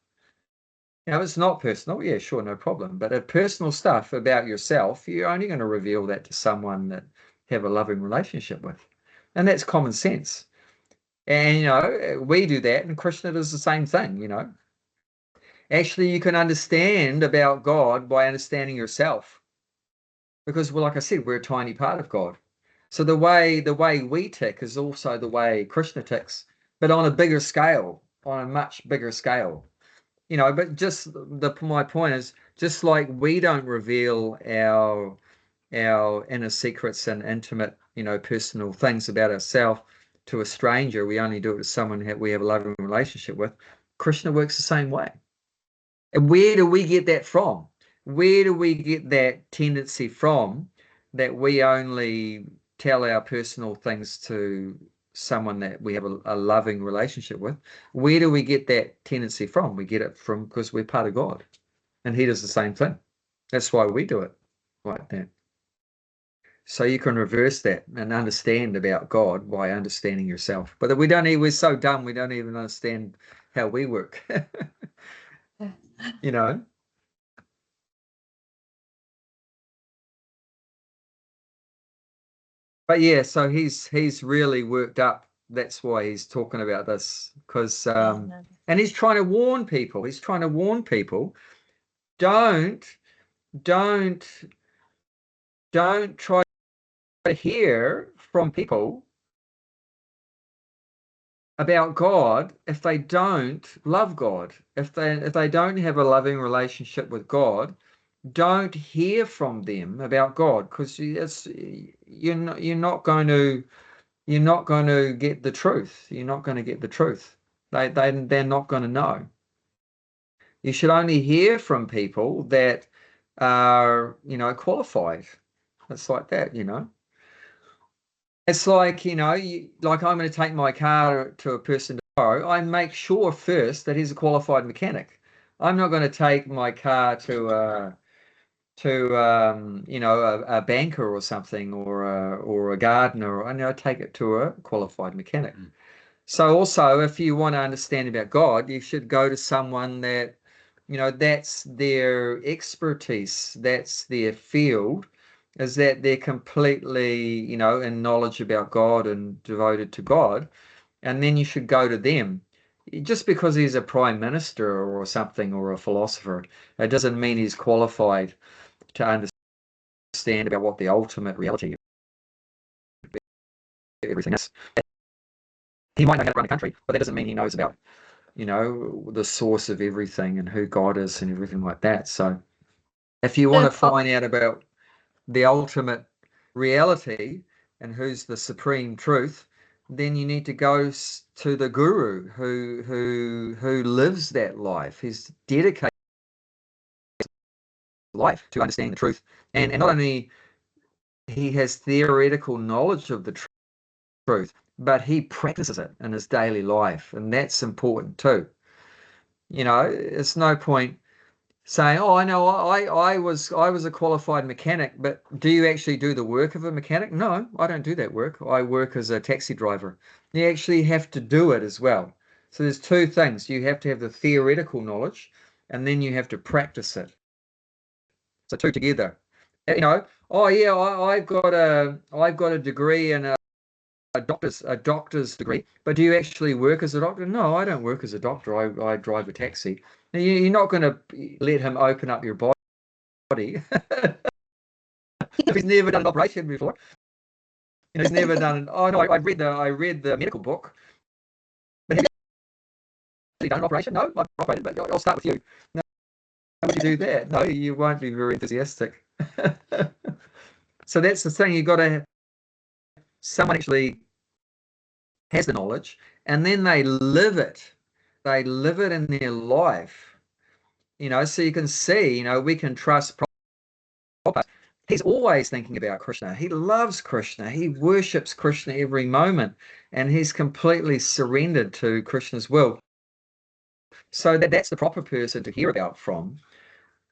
It's not personal. Yeah, sure, no problem. But personal stuff about yourself, you're only going to reveal that to someone that have a loving relationship with. And that's common sense. And, we do that, and Krishna does the same thing, Actually, you can understand about God by understanding yourself. Because, well, like I said, we're a tiny part of God. So the way we tick is also the way Krishna ticks, but on a bigger scale, on a much bigger scale. But just my point is, just like we don't reveal our inner secrets and intimate, personal things about ourselves to a stranger, we only do it to someone we have a loving relationship with. Krishna works the same way. And where do we get that from? Where do we get that tendency from that we only tell our personal things to someone that we have a loving relationship with? Where do we get that tendency from? We get it from because we're part of God, and he does the same thing. That's why we do it like that. So you can reverse that and understand about God by understanding yourself. But we're so dumb, we don't even understand how we work. But yeah, so he's really worked up. That's why he's talking about this, because and he's trying to warn people. He's trying to warn people, don't try to hear from people about God if they don't love God. If they don't have a loving relationship with God, don't hear from them about God, because you're not going to get the truth. You're not going to get the truth. They're not going to know. You should only hear from people that are, qualified. It's like that, It's like, like I'm going to take my car to a person tomorrow. I make sure first that he's a qualified mechanic. I'm not going to take my car to a banker or something, or a gardener. I take it to a qualified mechanic. So also, if you want to understand about God, you should go to someone that, that's their expertise, that's their field, is that they're completely, in knowledge about God and devoted to God. And then you should go to them. Just because he's a prime minister or something, or a philosopher, it doesn't mean he's qualified to understand about what the ultimate reality of everything is. He might know how to run a country, but that doesn't mean he knows about, the source of everything and who God is and everything like that. So if you want to find out about the ultimate reality and who's the supreme truth, then you need to go to the guru who lives that life. He's dedicated life to understanding the truth, and not only he has theoretical knowledge of the truth, but he practices it in his daily life, and that's important too. It's no point saying, "Oh, I know, I was a qualified mechanic," but do you actually do the work of a mechanic? No, I don't do that work. I work as a taxi driver. You actually have to do it as well. So there's two things. You have to have the theoretical knowledge, and then you have to practice it. So two together. Oh yeah, I've got a degree in doctor's degree, but do you actually work as a doctor? No, I don't work as a doctor. I drive a taxi. Now, you're not going to let him open up your body if he's never done an operation before. He's never done. Oh no, I read the medical book, but have you done an operation? No, I've operated, but I'll start with you. No, would you do that? No, you won't be very enthusiastic. So that's the thing. You've got to someone actually has the knowledge, and then they live it. They live it in their life. So you can see, we can trust Prabhupada. He's always thinking about Krishna. He loves Krishna. He worships Krishna every moment, and he's completely surrendered to Krishna's will. So that's the proper person to hear about from,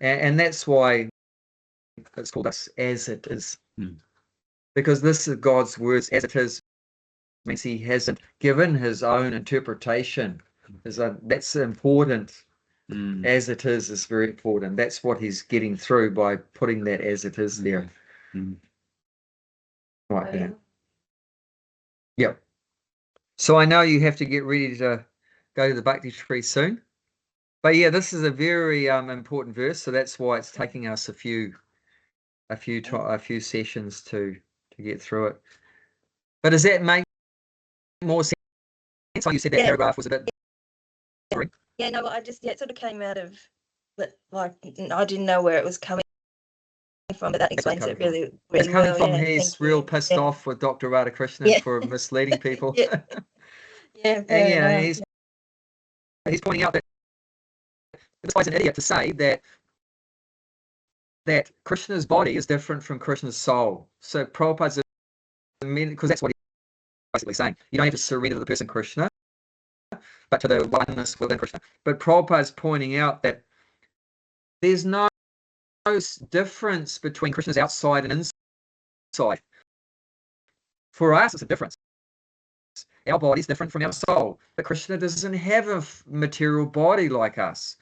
and that's why it's called us as it is, because this is God's words as it is. Means he hasn't given his own interpretation. That's important. As it is very important. That's what he's getting through by putting that as it is there. Like that. Yep. So I know you have to get ready to go to the Bhakti tree soon. But yeah, this is a very important verse, so that's why it's taking us a few sessions to get through it. But does that make more sense? Like you said, that paragraph was a bit boring. Yeah, no, it sort of came out of, like, I didn't know where it was coming from, but that explains it really, really well. It's coming from he's real pissed off with Dr. Radhakrishnan for misleading people. Yeah, and he's pointing out that this guy's an idiot to say that Krishna's body is different from Krishna's soul. So Prabhupada's, because that's what he's basically saying. You don't have to surrender to the person Krishna, but to the oneness within Krishna. But Prabhupada's pointing out that there's no difference between Krishna's outside and inside. For us, it's a difference. Our body's different from our soul, but Krishna doesn't have a material body like us.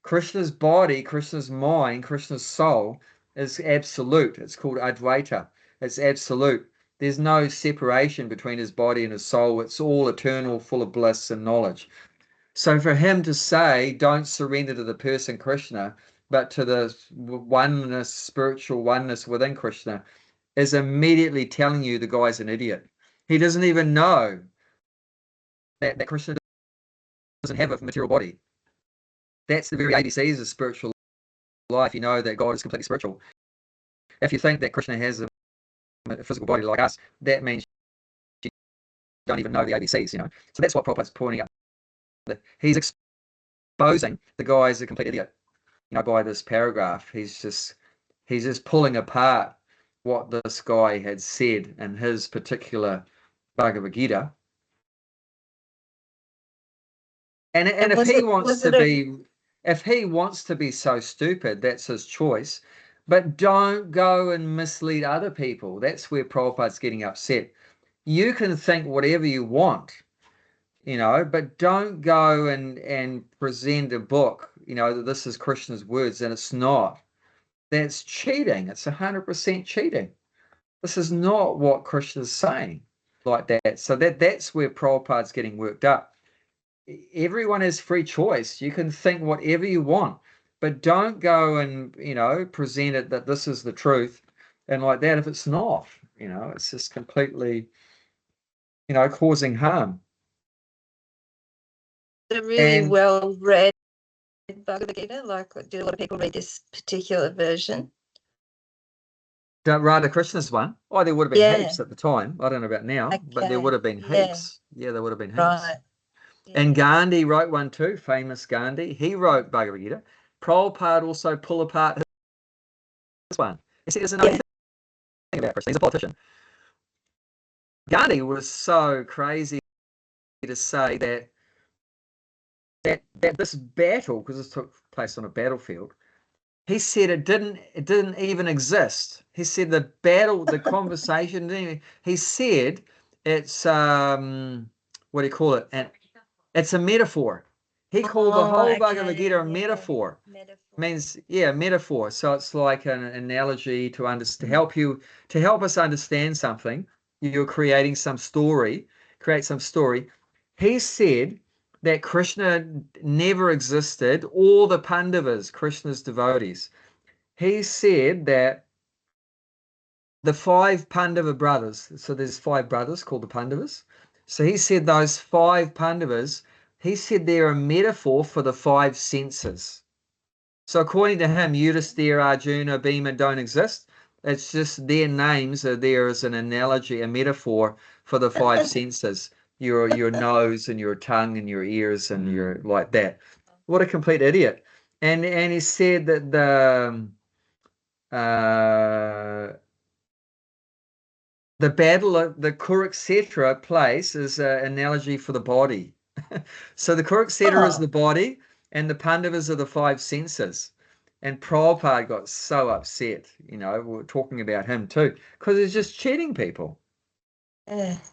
Krishna's body, Krishna's mind, Krishna's soul is absolute. It's called Advaita. It's absolute. There's no separation between his body and his soul. It's all eternal, full of bliss and knowledge. So for him to say, don't surrender to the person Krishna, but to the oneness, spiritual oneness within Krishna, is immediately telling you the guy's an idiot. He doesn't even know that Krishna doesn't have a material body. That's the very ABCs of spiritual life. You know that God is completely spiritual. If you think that Krishna has a physical body like us, that means you don't even know the ABCs, So that's what Prabhupada's pointing out. He's exposing the guy as a complete idiot, by this paragraph. He's just pulling apart what this guy had said in his particular Bhagavad Gita. And if he wants to be so stupid, that's his choice. But don't go and mislead other people. That's where Prabhupada's getting upset. You can think whatever you want, but don't go and present a book, that this is Krishna's words, and it's not. That's cheating. It's 100% cheating. This is not what Krishna's saying like that. So that's where Prabhupada's getting worked up. Everyone has free choice. You can think whatever you want, but don't go and, present it that this is the truth and like that if it's not, it's just completely, causing harm. A really well-read Bhagavad Gita, like, do a lot of people read this particular version? Radhakrishna's one. Oh, there would have been heaps at the time. I don't know about now, but there would have been heaps. Yeah, there would have been heaps. Right. Yeah. And Gandhi wrote one too, famous Gandhi. He wrote Bhagavad Gita. Prabhupada also pull apart his one. He doesn't know anything about Krishna. He's a politician. Gandhi was so crazy to say that this battle, because this took place on a battlefield, he said it didn't even exist. He said the battle, the conversation, he said it's what do you call it? And it's a metaphor. He called the whole Bhagavad Gita a metaphor. Means, metaphor. So it's like an analogy to help us understand something. you're creating some story, create some story. He said that Krishna never existed, all the Pandavas, Krishna's devotees. He said that the 5 Pandava brothers, so there's 5 brothers called the Pandavas. So he said those 5 Pandavas, he said they're a metaphor for the 5 senses. So according to him, Yudhisthira, Arjuna, Bhima don't exist. It's just their names are there as an analogy, a metaphor for the 5 senses. Your nose and your tongue and your ears and your like that. What a complete idiot. And he said that the battle of the Kurukshetra place is an analogy for the body. So the Kurukshetra is the body and the Pandavas are the 5 senses. And Prabhupada got so upset, we were talking about him too, because he's just cheating people.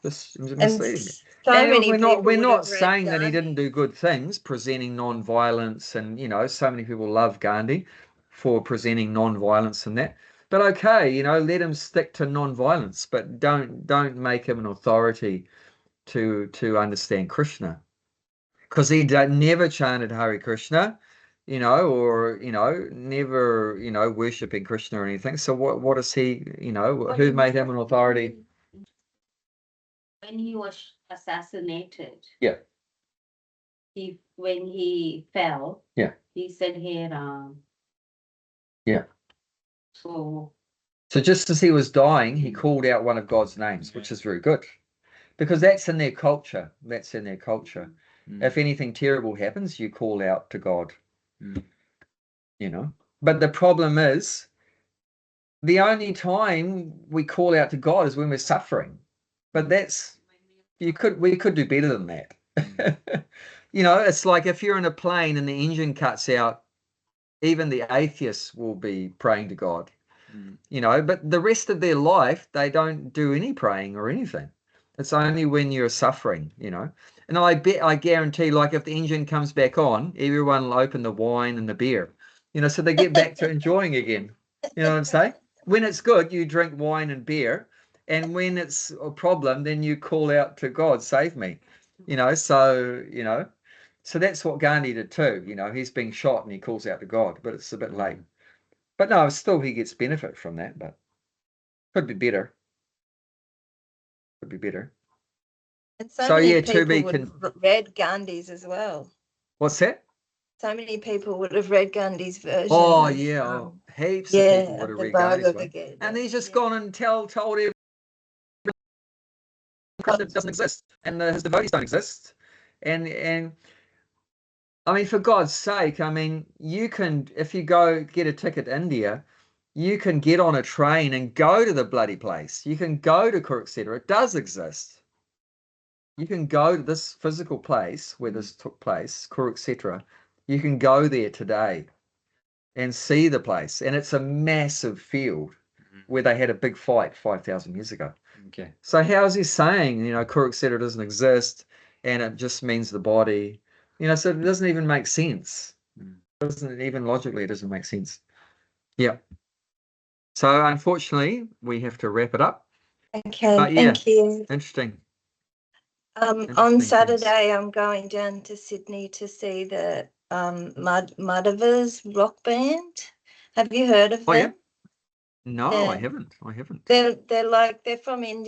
Just misleading. And we're not saying that he didn't do good things, presenting non-violence, and so many people love Gandhi for presenting non-violence and that. But okay, let him stick to non-violence, but don't make him an authority to understand Krishna, because he never chanted Hare Krishna, or never worshipping Krishna or anything. So what is he? Who made him an authority? When he was assassinated, Yeah. When he fell, yeah, he said, "Hey Ram." Yeah. So just as he was dying, he called out one of God's names, which is very good, because that's in their culture. If anything terrible happens, you call out to God. But the problem is, the only time we call out to God is when we're suffering. But we could do better than that. It's like if you're in a plane and the engine cuts out, even the atheists will be praying to God. But the rest of their life, they don't do any praying or anything. It's only when you're suffering, And I guarantee, like, if the engine comes back on, everyone will open the wine and the beer, so they get back to enjoying again. You know what I'm saying? When it's good, you drink wine and beer. And when it's a problem, then you call out to God, save me. So that's what Gandhi did too. He's being shot and he calls out to God, but it's a bit late. But no, still he gets benefit from that, but could be better. And So many yeah, people would have read Gandhi's as well. What's that? So many people would have read Gandhi's version. Oh yeah, heaps of people would have read Gandhi's one. Bhagavad. And he's just gone and told everyone Krishna doesn't exist and his devotees don't exist. And I mean, for God's sake, I mean, you can, if you go get a ticket to India, you can get on a train and go to the bloody place. You can go to Kurukshetra. It does exist. You can go to this physical place where this took place, Kurukshetra. You can go there today and see the place. And it's a massive field where they had a big fight 5,000 years ago. Okay. So how is he saying, Kurukshetra doesn't exist and it just means the body? So it doesn't even make sense. Logically, it doesn't make sense. Yeah. So unfortunately, we have to wrap it up. Okay, But yeah, thank you. Interesting. On Saturday, I'm going down to Sydney to see the Madhavas rock band. Have you heard of them? Yeah. No, I haven't. They're from India.